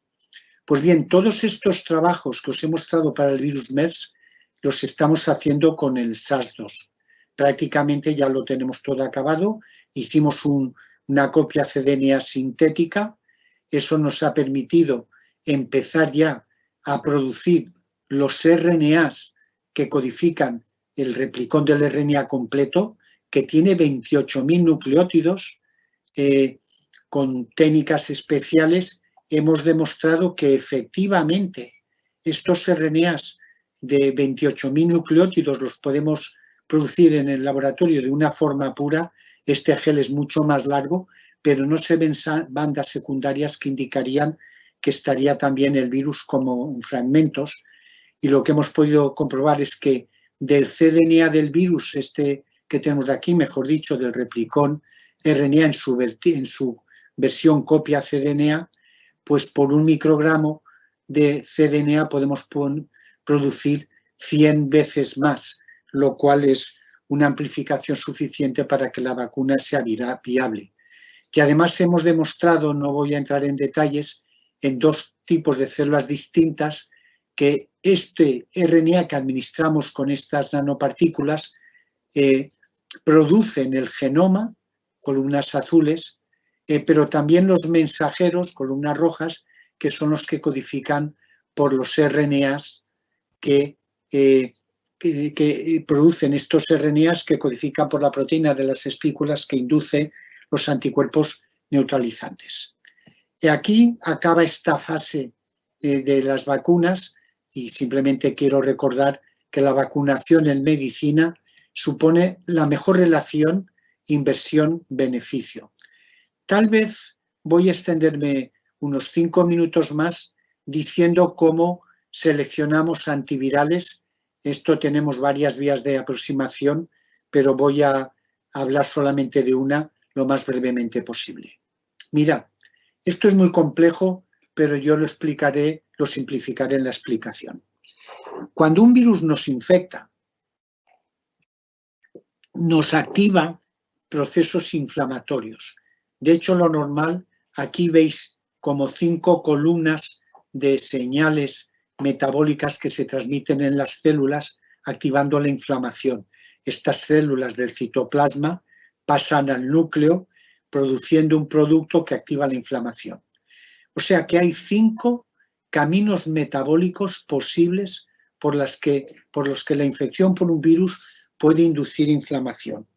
Pues bien, todos estos trabajos que os he mostrado para el virus MERS los estamos haciendo con el SARS-2. Prácticamente ya lo tenemos todo acabado. Hicimos una copia cDNA sintética. Eso nos ha permitido empezar ya a producir los RNAs que codifican el replicón del RNA completo, que tiene 28.000 nucleótidos. Con técnicas especiales hemos demostrado que efectivamente estos RNAs de 28.000 nucleótidos los podemos producir en el laboratorio de una forma pura. Este gel es mucho más largo, pero no se ven bandas secundarias que indicarían que estaría también el virus como en fragmentos. Y lo que hemos podido comprobar es que del cDNA del virus, este que tenemos de aquí, mejor dicho, del replicón RNA en su versión copia cDNA, pues por 1 microgramo de cDNA podemos producir 100 veces más, lo cual es una amplificación suficiente para que la vacuna sea viable. Y además hemos demostrado, no voy a entrar en detalles, en 2 tipos de células distintas, que este RNA que administramos con estas nanopartículas produce en el genoma, columnas azules, pero también los mensajeros, columnas rojas, que son los que codifican por los RNAs que producen estos RNAs que codifican por la proteína de las espículas que induce los anticuerpos neutralizantes. Y aquí acaba esta fase de las vacunas y simplemente quiero recordar que la vacunación en medicina supone la mejor relación inversión-beneficio. Tal vez voy a extenderme unos 5 minutos más diciendo cómo seleccionamos antivirales. Esto tenemos varias vías de aproximación, pero voy a hablar solamente de una lo más brevemente posible. Mirad, esto es muy complejo, pero yo lo simplificaré en la explicación. Cuando un virus nos infecta, nos activa procesos inflamatorios. De hecho, lo normal, aquí veis como 5 columnas de señales metabólicas que se transmiten en las células activando la inflamación. Estas células del citoplasma pasan al núcleo produciendo un producto que activa la inflamación. O sea que hay 5 caminos metabólicos posibles por los que la infección por un virus puede inducir inflamación.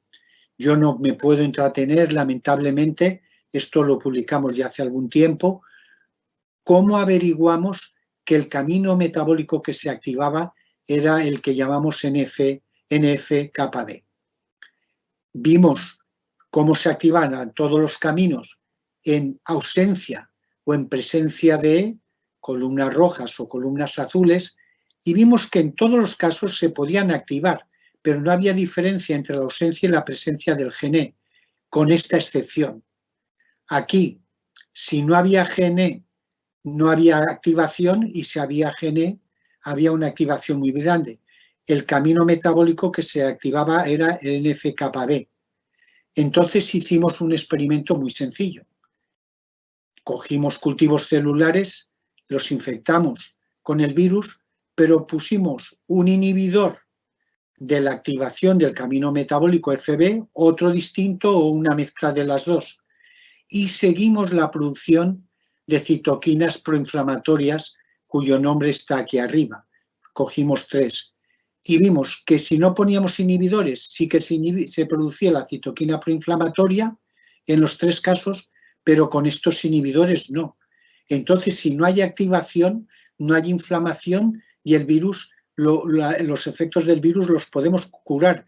Yo no me puedo entretener, lamentablemente, esto lo publicamos ya hace algún tiempo, cómo averiguamos que el camino metabólico que se activaba era el que llamamos NF-κB. Vimos cómo se activaban todos los caminos en ausencia o en presencia de columnas rojas o columnas azules y vimos que en todos los casos se podían activar, pero no había diferencia entre la ausencia y la presencia del GNE, con esta excepción. Aquí, si no había GNE, no había activación y si había GNE, había una activación muy grande. El camino metabólico que se activaba era el NF-κB. Entonces hicimos un experimento muy sencillo. Cogimos cultivos celulares, los infectamos con el virus, pero pusimos un inhibidor de la activación del camino metabólico FB, otro distinto o una mezcla de las dos. Y seguimos la producción de citoquinas proinflamatorias, cuyo nombre está aquí arriba. Cogimos 3. Y vimos que si no poníamos inhibidores, sí que se producía la citoquina proinflamatoria en los 3 casos, pero con estos inhibidores no. Entonces, si no hay activación, no hay inflamación y el virus, los efectos del virus los podemos curar.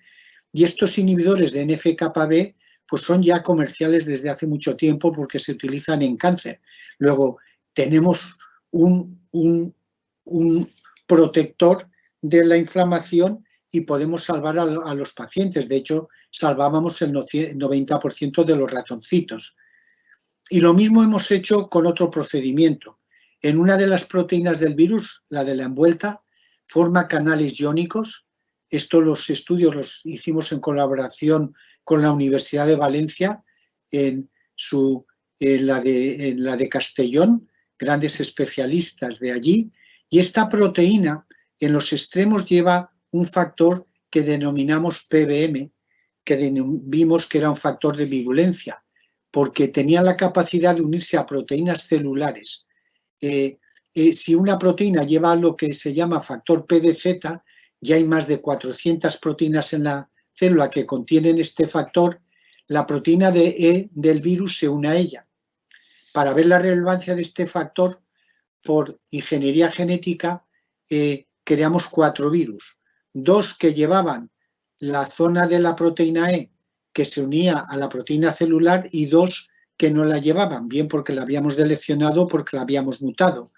Y estos inhibidores de NF-κB pues son ya comerciales desde hace mucho tiempo porque se utilizan en cáncer. Luego, tenemos un protector de la inflamación y podemos salvar a los pacientes. De hecho, salvábamos el 90% de los ratoncitos. Y lo mismo hemos hecho con otro procedimiento. En una de las proteínas del virus, la de la envuelta, forma canales iónicos Los estudios los hicimos en colaboración con la Universidad de Valencia, en la de Castellón, grandes especialistas de allí, y esta proteína en los extremos lleva un factor que denominamos PBM, que vimos que era un factor de virulencia, porque tenía la capacidad de unirse a proteínas celulares. Si una proteína lleva lo que se llama factor PDZ, ya hay más de 400 proteínas en la célula que contienen este factor, la proteína de E del virus se une a ella. Para ver la relevancia de este factor, por ingeniería genética, creamos 4 virus. 2 que llevaban la zona de la proteína E que se unía a la proteína celular y 2 que no la llevaban, bien porque la habíamos deleccionado o porque la habíamos mutado.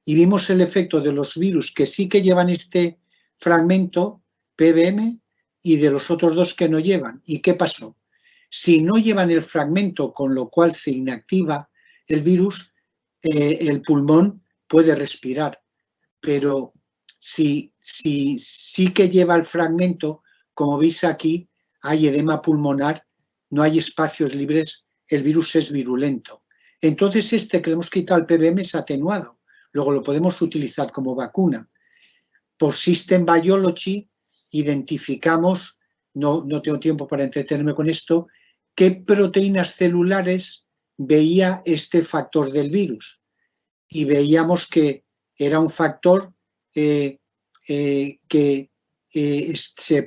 Y vimos el efecto de los virus que sí que llevan este fragmento PBM y de los otros 2 que no llevan. ¿Y qué pasó? Si no llevan el fragmento, con lo cual se inactiva el virus, el pulmón puede respirar. Pero si sí que lleva el fragmento, como veis aquí, hay edema pulmonar, no hay espacios libres, el virus es virulento. Entonces que le hemos quitado el PBM es atenuado, luego lo podemos utilizar como vacuna. Por System Biology identificamos, no tengo tiempo para entretenerme con esto, qué proteínas celulares veía este factor del virus. Y veíamos que era un factor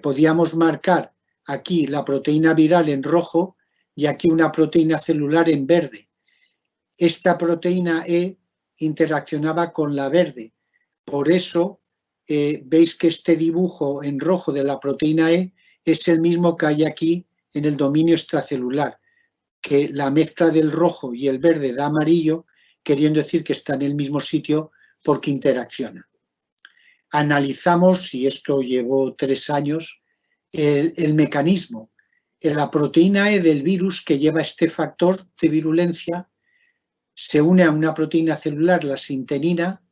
podíamos marcar aquí la proteína viral en rojo y aquí una proteína celular en verde. Esta proteína E interaccionaba con la verde. Por eso veis que este dibujo en rojo de la proteína E es el mismo que hay aquí en el dominio extracelular, que la mezcla del rojo y el verde da amarillo, queriendo decir que está en el mismo sitio porque interacciona. Analizamos, y esto llevó 3 años, el mecanismo. La proteína E del virus que lleva este factor de virulencia se une a una proteína celular, la sintenina,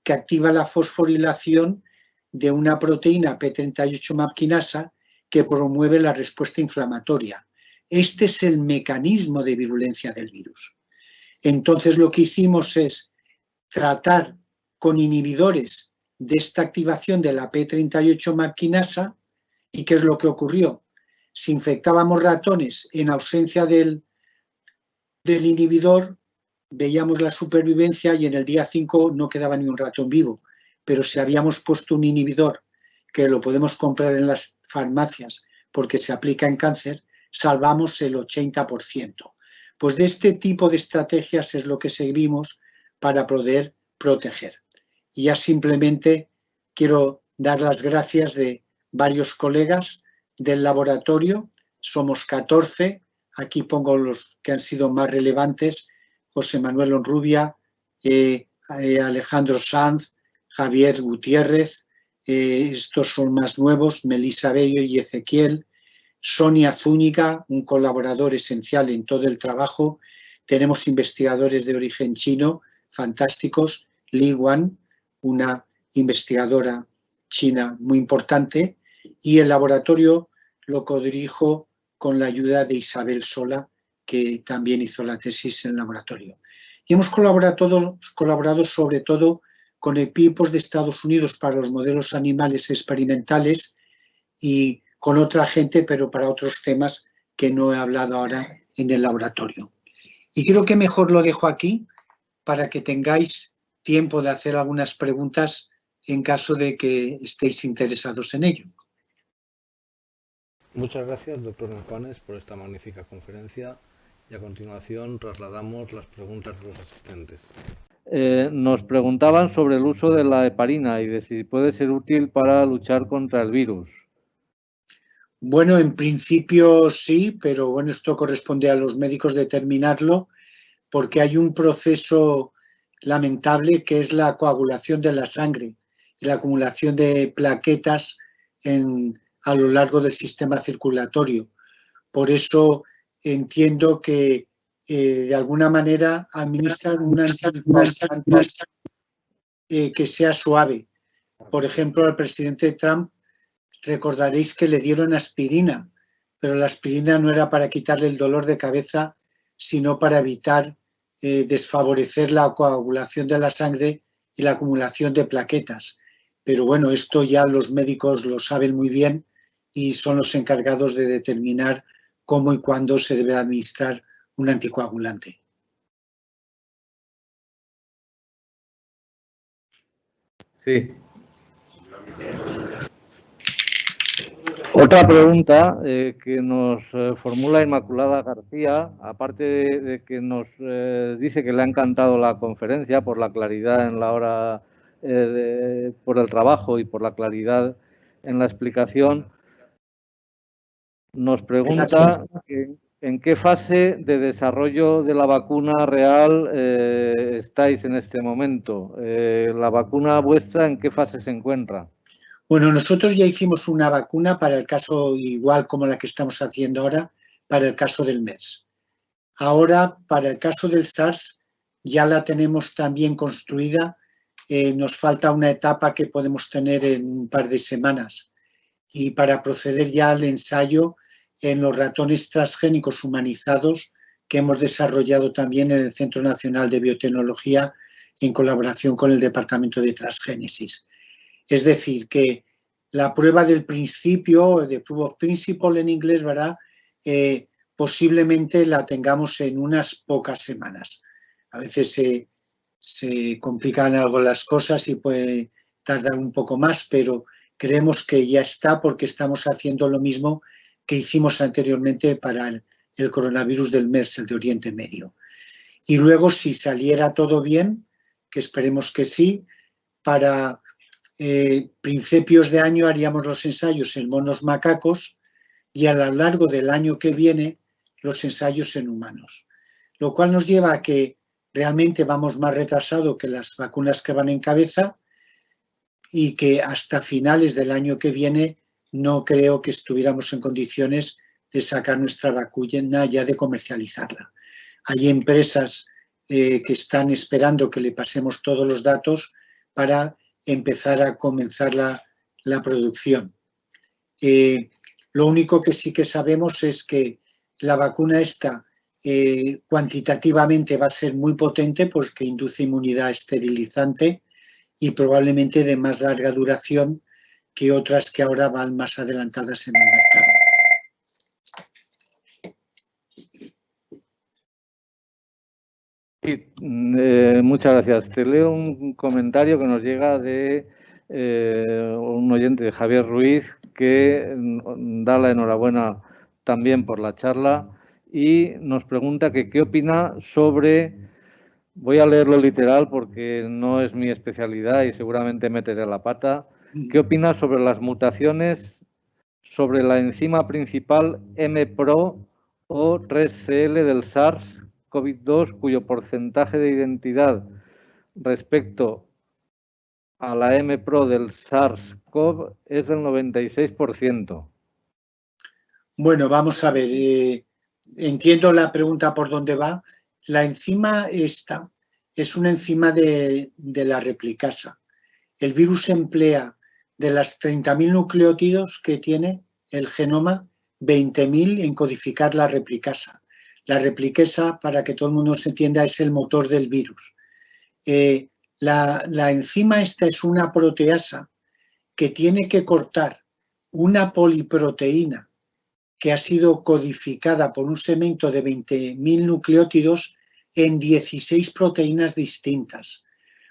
que activa la fosforilación de una proteína P38 MAP quinasa que promueve la respuesta inflamatoria. Este es el mecanismo de virulencia del virus. Entonces lo que hicimos es tratar con inhibidores de esta activación de la P38 MAP quinasa. ¿Y qué es lo que ocurrió? Si infectábamos ratones en ausencia del inhibidor, veíamos la supervivencia y en el día 5 no quedaba ni un ratón vivo. Pero si habíamos puesto un inhibidor, que lo podemos comprar en las farmacias porque se aplica en cáncer, salvamos el 80%. Pues de este tipo de estrategias es lo que seguimos para poder proteger. Y ya simplemente quiero dar las gracias de varios colegas del laboratorio, somos 14, aquí pongo los que han sido más relevantes, José Manuel Onrubia, Alejandro Sanz, Javier Gutiérrez, estos son más nuevos, Melisa Bello y Ezequiel, Sonia Zúñiga, un colaborador esencial en todo el trabajo, tenemos investigadores de origen chino, fantásticos, Li Wan, una investigadora china muy importante, y el laboratorio lo codirijo con la ayuda de Isabel Sola, que también hizo la tesis en el laboratorio. Y hemos colaborado sobre todo con equipos de Estados Unidos para los modelos animales experimentales y con otra gente, pero para otros temas que no he hablado ahora en el laboratorio. Y creo que mejor lo dejo aquí para que tengáis tiempo de hacer algunas preguntas en caso de que estéis interesados en ello. Muchas gracias, doctor Juanes, por esta magnífica conferencia y a continuación trasladamos las preguntas de los asistentes. Nos preguntaban sobre el uso de la heparina y de si puede ser útil para luchar contra el virus. Bueno, en principio sí, pero bueno, esto corresponde a los médicos determinarlo, porque hay un proceso lamentable que es la coagulación de la sangre y la acumulación de plaquetas a lo largo del sistema circulatorio. Por eso entiendo que de alguna manera administran una que sea suave. Por ejemplo, al presidente Trump recordaréis que le dieron aspirina, pero la aspirina no era para quitarle el dolor de cabeza, sino para evitar desfavorecer la coagulación de la sangre y la acumulación de plaquetas. Pero bueno, esto ya los médicos lo saben muy bien y son los encargados de determinar cómo y cuándo se debe administrar un anticoagulante. Sí. Otra pregunta que nos formula Inmaculada García, aparte de que nos dice que le ha encantado la conferencia por la claridad en la hora, por el trabajo y por la claridad en la explicación, nos pregunta en qué fase de desarrollo de la vacuna real estáis en este momento. ¿La vacuna vuestra en qué fase se encuentra? Bueno, nosotros ya hicimos una vacuna para el caso, igual como la que estamos haciendo ahora, para el caso del MERS. Ahora, para el caso del SARS, ya la tenemos también construida. Nos falta una etapa que podemos tener en un par de semanas. Y para proceder ya al ensayo en los ratones transgénicos humanizados que hemos desarrollado también en el Centro Nacional de Biotecnología en colaboración con el Departamento de Transgénesis. Es decir, que la prueba del principio, de proof of principle en inglés, ¿verdad? Posiblemente la tengamos en unas pocas semanas. A veces se complican algo las cosas y puede tardar un poco más, pero creemos que ya está porque estamos haciendo lo mismo que hicimos anteriormente para el coronavirus del MERS, el de Oriente Medio. Y luego, si saliera todo bien, que esperemos que sí, para principios de año haríamos los ensayos en monos macacos y a lo largo del año que viene los ensayos en humanos. Lo cual nos lleva a que realmente vamos más retrasado que las vacunas que van en cabeza y que hasta finales del año que viene no creo que estuviéramos en condiciones de sacar nuestra vacuna ya de comercializarla. Hay empresas que están esperando que le pasemos todos los datos para empezar a comenzar la producción. Lo único que sí que sabemos es que la vacuna esta cuantitativamente va a ser muy potente porque induce inmunidad esterilizante y probablemente de más larga duración que otras que ahora van más adelantadas en el mercado. Sí, muchas gracias. Te leo un comentario que nos llega de un oyente, de Javier Ruiz, que da la enhorabuena también por la charla y nos pregunta que qué opina sobre, voy a leerlo literal porque no es mi especialidad y seguramente meteré la pata, qué opina sobre las mutaciones sobre la enzima principal MPRO o 3CL del SARS-CoV-2, cuyo porcentaje de identidad respecto a la MPRO del SARS-CoV es del 96%. Bueno, vamos a ver, entiendo la pregunta por dónde va. La enzima esta es una enzima de la replicasa. El virus emplea de las 30.000 nucleótidos que tiene el genoma, 20.000 en codificar la replicasa. La replicasa, para que todo el mundo se entienda, es el motor del virus. La enzima esta es una proteasa que tiene que cortar una poliproteína que ha sido codificada por un segmento de 20.000 nucleótidos en 16 proteínas distintas.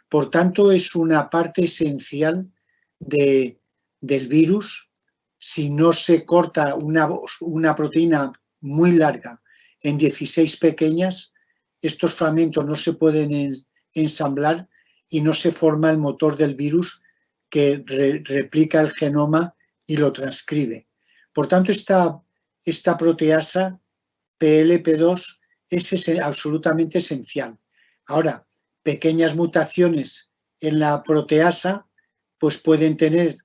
Por tanto, es una parte esencial del virus. Si no se corta una proteína muy larga en 16 pequeñas, estos fragmentos no se pueden ensamblar y no se forma el motor del virus que replica el genoma y lo transcribe. Por tanto, esta proteasa PLP2 es absolutamente esencial. Ahora, pequeñas mutaciones en la proteasa pues pueden tener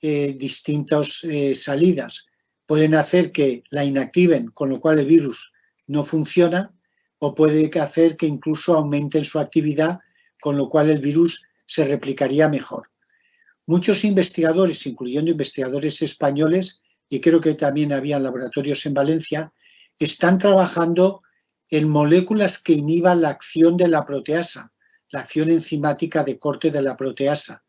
distintas salidas. Pueden hacer que la inactiven, con lo cual el virus no funciona, o puede hacer que incluso aumenten su actividad, con lo cual el virus se replicaría mejor. muchos investigadores, incluyendo investigadores españoles, y creo que también había laboratorios en Valencia, están trabajando en moléculas que inhiban la acción de la proteasa, la acción enzimática de corte de la proteasa.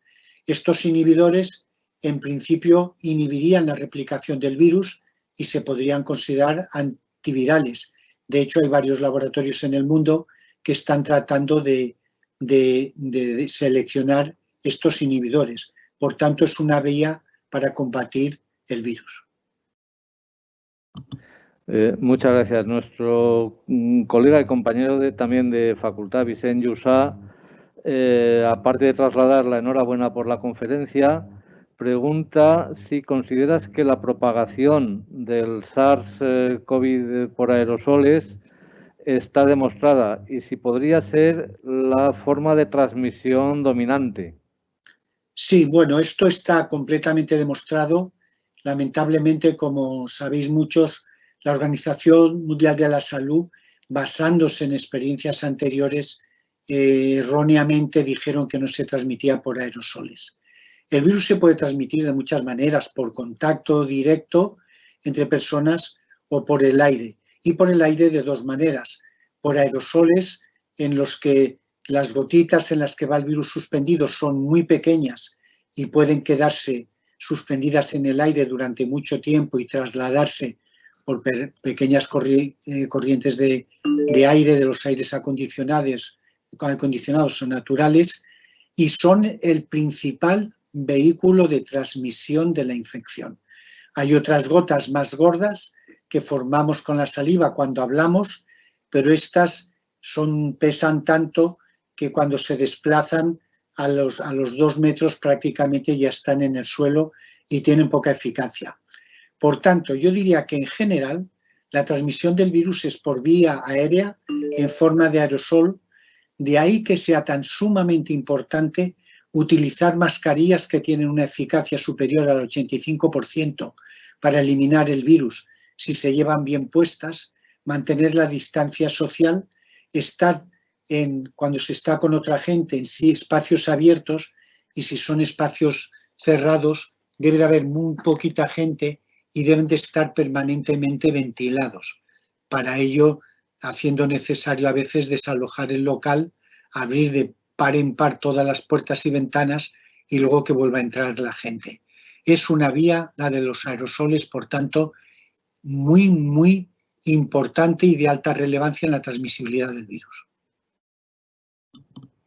Estos inhibidores, en principio, inhibirían la replicación del virus y se podrían considerar antivirales. De hecho, hay varios laboratorios en el mundo que están tratando de seleccionar estos inhibidores. Por tanto, es una vía para combatir el virus. Muchas gracias. Nuestro colega y compañero también de facultad, Vicent Llussà, aparte de trasladar la enhorabuena por la conferencia, pregunta si consideras que la propagación del SARS-CoV por aerosoles está demostrada y si podría ser la forma de transmisión dominante. Sí, bueno, esto está completamente demostrado. Lamentablemente, como sabéis muchos, la Organización Mundial de la Salud, basándose en experiencias anteriores, erróneamente dijeron que no se transmitía por aerosoles. El virus se puede transmitir de muchas maneras, por contacto directo entre personas o por el aire. Y por el aire de dos maneras, por aerosoles en los que las gotitas en las que va el virus suspendido son muy pequeñas y pueden quedarse suspendidas en el aire durante mucho tiempo y trasladarse por pequeñas corrientes de aire, de los aires acondicionados o naturales, y son el principal vehículo de transmisión de la infección. Hay otras gotas más gordas que formamos con la saliva cuando hablamos, pero estas pesan tanto que cuando se desplazan a los 2 metros prácticamente ya están en el suelo y tienen poca eficacia. Por tanto, yo diría que en general la transmisión del virus es por vía aérea en forma de aerosol, de ahí que sea tan sumamente importante utilizar mascarillas que tienen una eficacia superior al 85% para eliminar el virus si se llevan bien puestas, mantener la distancia social, estar cuando se está con otra gente en sí espacios abiertos, y si son espacios cerrados debe de haber muy poquita gente y deben de estar permanentemente ventilados. Para ello, haciendo necesario a veces desalojar el local, abrir de par en par todas las puertas y ventanas y luego que vuelva a entrar la gente. Es una vía, la de los aerosoles, por tanto, muy, muy importante y de alta relevancia en la transmisibilidad del virus.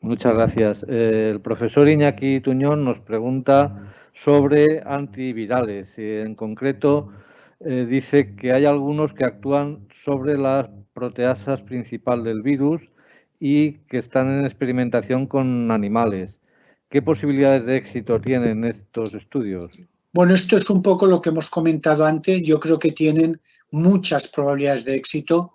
Muchas gracias. El profesor Iñaki Tuñón nos pregunta sobre antivirales. En concreto, dice que hay algunos que actúan sobre las proteasas principal del virus y que están en experimentación con animales. ¿Qué posibilidades de éxito tienen estos estudios? Bueno, esto es un poco lo que hemos comentado antes. Yo creo que tienen muchas probabilidades de éxito.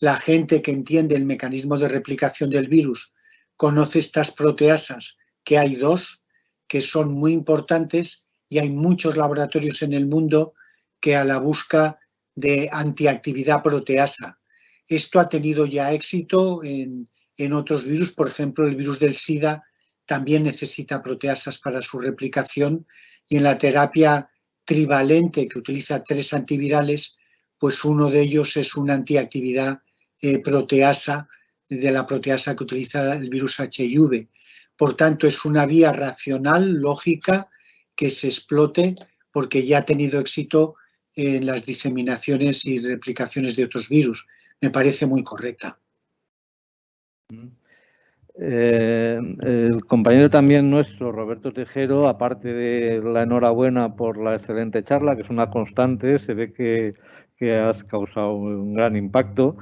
La gente que entiende el mecanismo de replicación del virus conoce estas proteasas, que hay 2, que son muy importantes, y hay muchos laboratorios en el mundo que a la busca de antiactividad proteasa. Esto ha tenido ya éxito en otros virus, por ejemplo, el virus del SIDA también necesita proteasas para su replicación, y en la terapia trivalente que utiliza 3 antivirales, pues uno de ellos es una antiactividad proteasa, de la proteasa que utiliza el virus HIV. Por tanto, es una vía racional, lógica, que se explote porque ya ha tenido éxito en las diseminaciones y replicaciones de otros virus. Me parece muy correcta. El compañero también nuestro, Roberto Tejero, aparte de la enhorabuena por la excelente charla, que es una constante, se ve que has causado un gran impacto,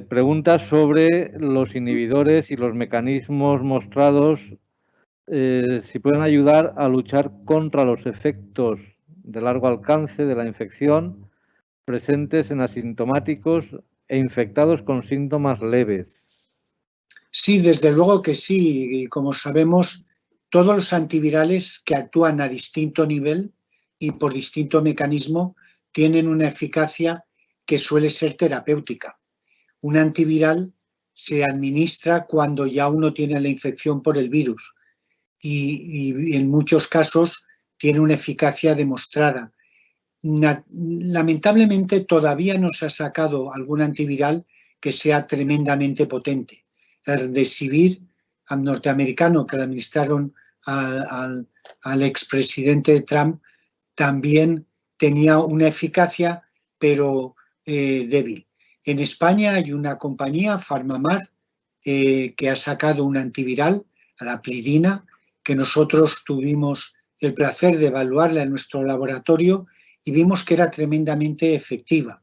pregunta sobre los inhibidores y los mecanismos mostrados, si pueden ayudar a luchar contra los efectos de largo alcance de la infección presentes en asintomáticos e infectados con síntomas leves. Sí, desde luego que sí. Y como sabemos, todos los antivirales que actúan a distinto nivel y por distinto mecanismo tienen una eficacia que suele ser terapéutica. Un antiviral se administra cuando ya uno tiene la infección por el virus. y en muchos casos tiene una eficacia demostrada. Lamentablemente todavía no se ha sacado algún antiviral que sea tremendamente potente. El Remdesivir norteamericano que le administraron al expresidente Trump también tenía una eficacia, pero débil. En España hay una compañía, PharmaMar, que ha sacado un antiviral, la Plidina, que nosotros tuvimos el placer de evaluarla en nuestro laboratorio y vimos que era tremendamente efectiva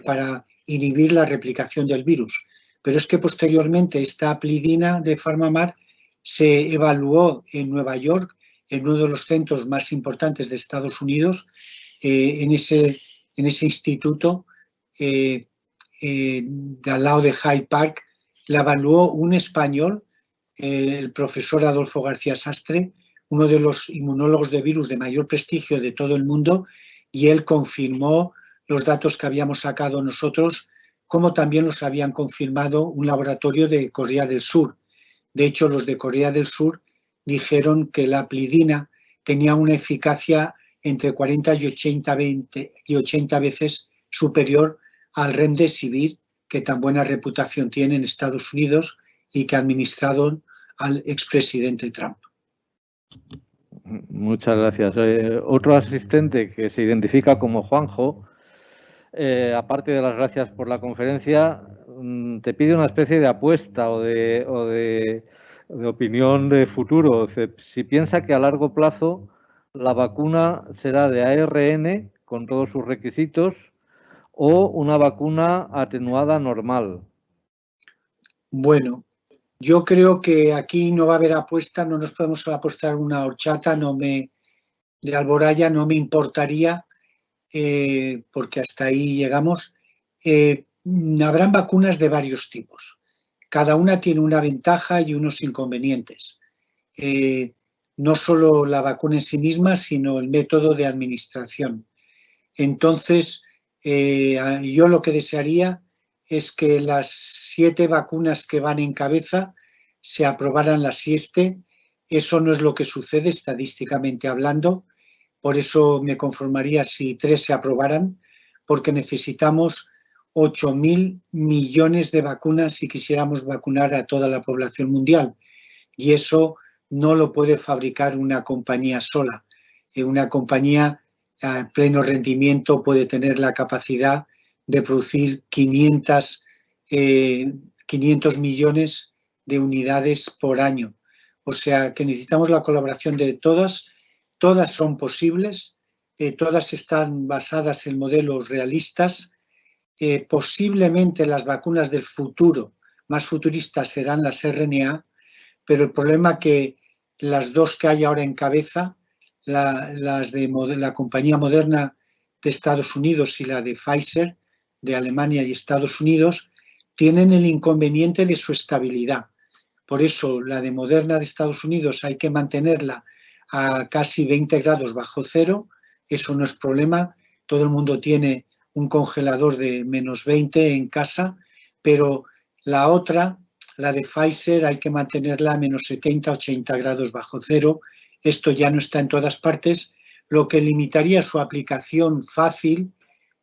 para inhibir la replicación del virus. Pero es que posteriormente esta Plidina de PharmaMar se evaluó en Nueva York, en uno de los centros más importantes de Estados Unidos, en ese instituto de al lado de Hyde Park. La evaluó un español, el profesor Adolfo García Sastre, uno de los inmunólogos de virus de mayor prestigio de todo el mundo, y él confirmó los datos que habíamos sacado nosotros, como también los habían confirmado un laboratorio de Corea del Sur. De hecho, los de Corea del Sur dijeron que la Plidina tenía una eficacia entre 40 y 80 veces superior al Remdesivir, que tan buena reputación tiene en Estados Unidos y que ha administrado al expresidente Trump. Muchas gracias. Otro asistente que se identifica como Juanjo, aparte de las gracias por la conferencia, te pide una especie de apuesta o de opinión de futuro. Si piensa que a largo plazo la vacuna será de ARN con todos sus requisitos o una vacuna atenuada normal. Bueno, yo creo que aquí no va a haber apuesta, no nos podemos apostar una horchata, de Alboraya no me importaría, porque hasta ahí llegamos. Habrán vacunas de varios tipos. Cada una tiene una ventaja y unos inconvenientes. No solo la vacuna en sí misma, sino el método de administración. Entonces, yo lo que desearía es que las 7 vacunas que van en cabeza se aprobaran las 7. Eso no es lo que sucede estadísticamente hablando. Por eso me conformaría si 3 se aprobaran, porque necesitamos 8.000 millones de vacunas si quisiéramos vacunar a toda la población mundial. Y eso no lo puede fabricar una compañía sola. Una compañía a pleno rendimiento puede tener la capacidad de producir 500 millones de unidades por año. O sea que necesitamos la colaboración de todas. Todas son posibles, todas están basadas en modelos realistas. Posiblemente las vacunas del futuro, más futuristas, serán las RNA, pero el problema es que las 2 que hay ahora en cabeza, las de la compañía Moderna de Estados Unidos y la de Pfizer de Alemania y Estados Unidos, tienen el inconveniente de su estabilidad. Por eso la de Moderna de Estados Unidos hay que mantenerla a casi 20 grados bajo cero, eso no es problema, todo el mundo tiene un congelador de menos 20 en casa, pero la otra, la de Pfizer, hay que mantenerla a menos 70, 80 grados bajo cero. Esto ya no está en todas partes, lo que limitaría su aplicación fácil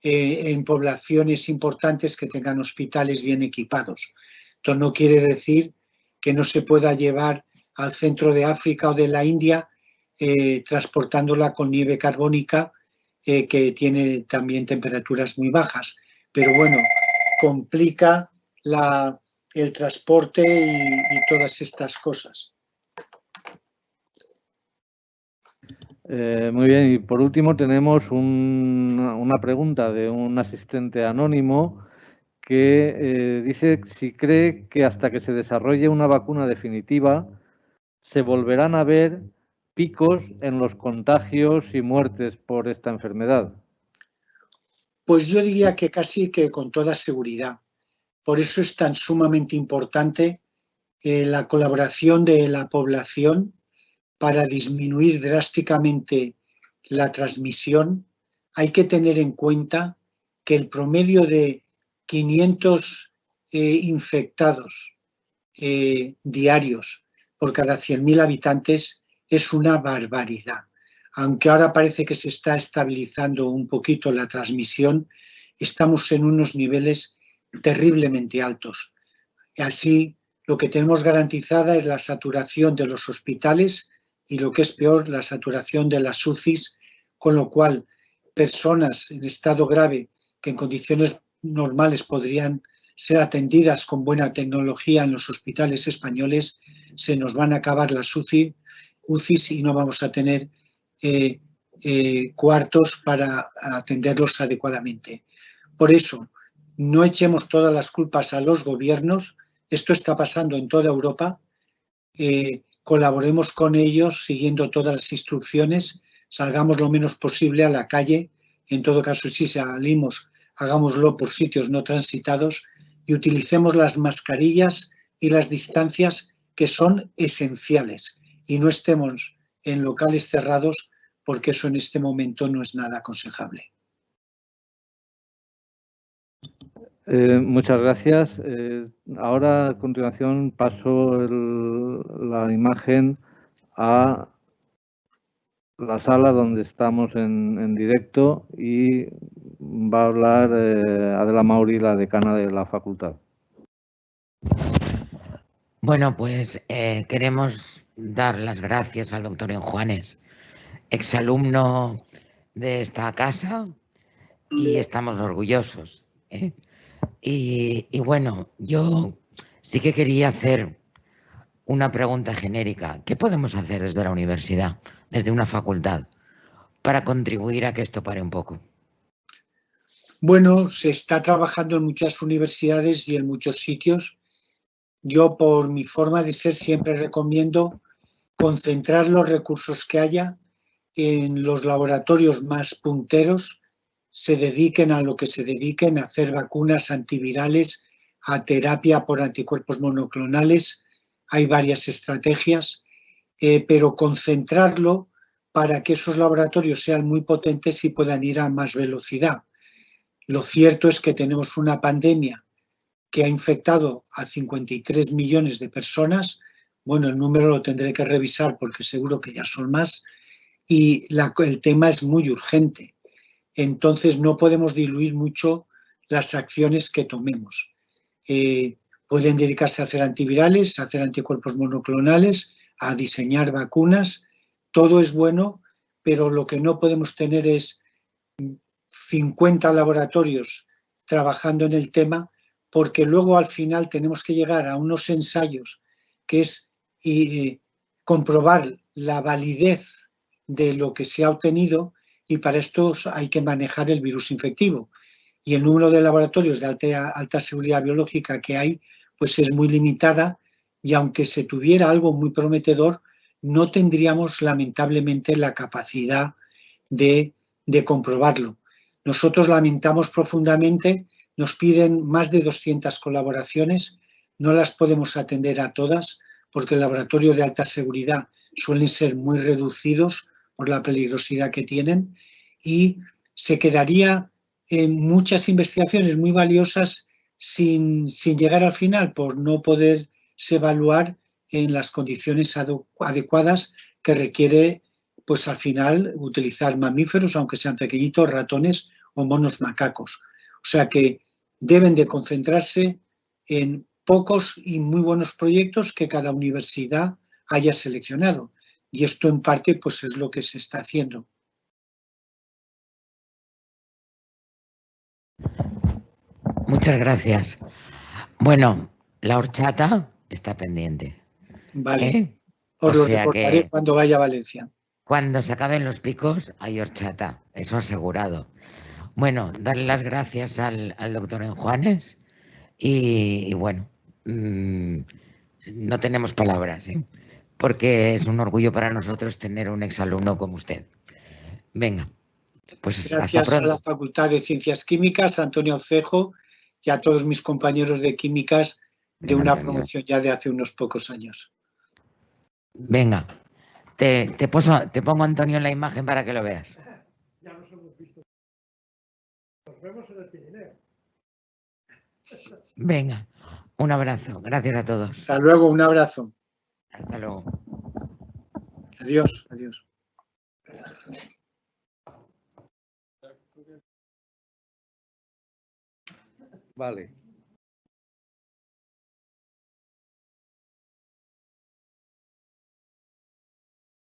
en poblaciones importantes que tengan hospitales bien equipados. Esto no quiere decir que no se pueda llevar al centro de África o de la India transportándola con nieve carbónica que tiene también temperaturas muy bajas. Pero bueno, complica el transporte y todas estas cosas. Muy bien, y por último tenemos una pregunta de un asistente anónimo que dice si cree que hasta que se desarrolle una vacuna definitiva se volverán a ver picos en los contagios y muertes por esta enfermedad. Pues yo diría que casi que con toda seguridad. Por eso es tan sumamente importante la colaboración de la población para disminuir drásticamente la transmisión. Hay que tener en cuenta que el promedio de 500 infectados diarios por cada 100.000 habitantes es una barbaridad. Aunque ahora parece que se está estabilizando un poquito la transmisión, estamos en unos niveles terriblemente altos. Así, lo que tenemos garantizada es la saturación de los hospitales y, lo que es peor, la saturación de las UCIs, con lo cual personas en estado grave que en condiciones normales podrían ser atendidas con buena tecnología en los hospitales españoles, se nos van a acabar las UCIs y no vamos a tener cuartos para atenderlos adecuadamente. Por eso, no echemos todas las culpas a los gobiernos. Esto está pasando en toda Europa. Colaboremos con ellos siguiendo todas las instrucciones, salgamos lo menos posible a la calle. En todo caso, si salimos, hagámoslo por sitios no transitados y utilicemos las mascarillas y las distancias, que son esenciales, y no estemos en locales cerrados, porque eso en este momento no es nada aconsejable. Muchas gracias. Ahora, a continuación, paso la imagen a la sala donde estamos en directo y va a hablar Adela Mauri, la decana de la facultad. Bueno, pues queremos dar las gracias al doctor Enjuanes, exalumno de esta casa, y estamos orgullosos. Y bueno, yo sí que quería hacer una pregunta genérica. ¿Qué podemos hacer desde la universidad, desde una facultad, para contribuir a que esto pare un poco? Bueno, se está trabajando en muchas universidades y en muchos sitios. Yo, por mi forma de ser, siempre recomiendo concentrar los recursos que haya en los laboratorios más punteros, se dediquen a lo que se dediquen, a hacer vacunas antivirales, a terapia por anticuerpos monoclonales. Hay varias estrategias, pero concentrarlo para que esos laboratorios sean muy potentes y puedan ir a más velocidad. Lo cierto es que tenemos una pandemia que ha infectado a 53 millones de personas. Bueno, el número lo tendré que revisar porque seguro que ya son más, y el tema es muy urgente. Entonces no podemos diluir mucho las acciones que tomemos. Pueden dedicarse a hacer antivirales, a hacer anticuerpos monoclonales, a diseñar vacunas. Todo es bueno, pero lo que no podemos tener es 50 laboratorios trabajando en el tema, porque luego al final tenemos que llegar a unos ensayos que es comprobar la validez de lo que se ha obtenido, y para esto hay que manejar el virus infectivo. Y el número de laboratorios de alta seguridad biológica que hay, pues es muy limitada, y aunque se tuviera algo muy prometedor, no tendríamos lamentablemente la capacidad de comprobarlo. Nosotros lamentamos profundamente, nos piden más de 200 colaboraciones, no las podemos atender a todas porque el laboratorio de alta seguridad suelen ser muy reducidos por la peligrosidad que tienen, y se quedaría en muchas investigaciones muy valiosas sin llegar al final por no poderse evaluar en las condiciones adecuadas que requiere, pues al final, utilizar mamíferos, aunque sean pequeñitos, ratones o monos macacos. O sea que deben de concentrarse en pocos y muy buenos proyectos que cada universidad haya seleccionado. Y esto en parte pues es lo que se está haciendo. Muchas gracias. Bueno, la horchata está pendiente. Vale. Os lo recordaré cuando vaya a Valencia. Cuando se acaben los picos hay horchata, eso asegurado. Bueno, darle las gracias al doctor Enjuanes y bueno, no tenemos palabras, porque es un orgullo para nosotros tener un exalumno como usted. Venga, pues gracias a la Facultad de Ciencias Químicas, a Antonio Aucejo y a todos mis compañeros de químicas de una promoción ya de hace unos pocos años. Venga, te pongo a Antonio en la imagen para que lo veas. Ya nos hemos visto. Nos vemos en el Pirineo. Venga, un abrazo. Gracias a todos. Hasta luego, un abrazo. Hasta luego. Adiós, adiós. Vale.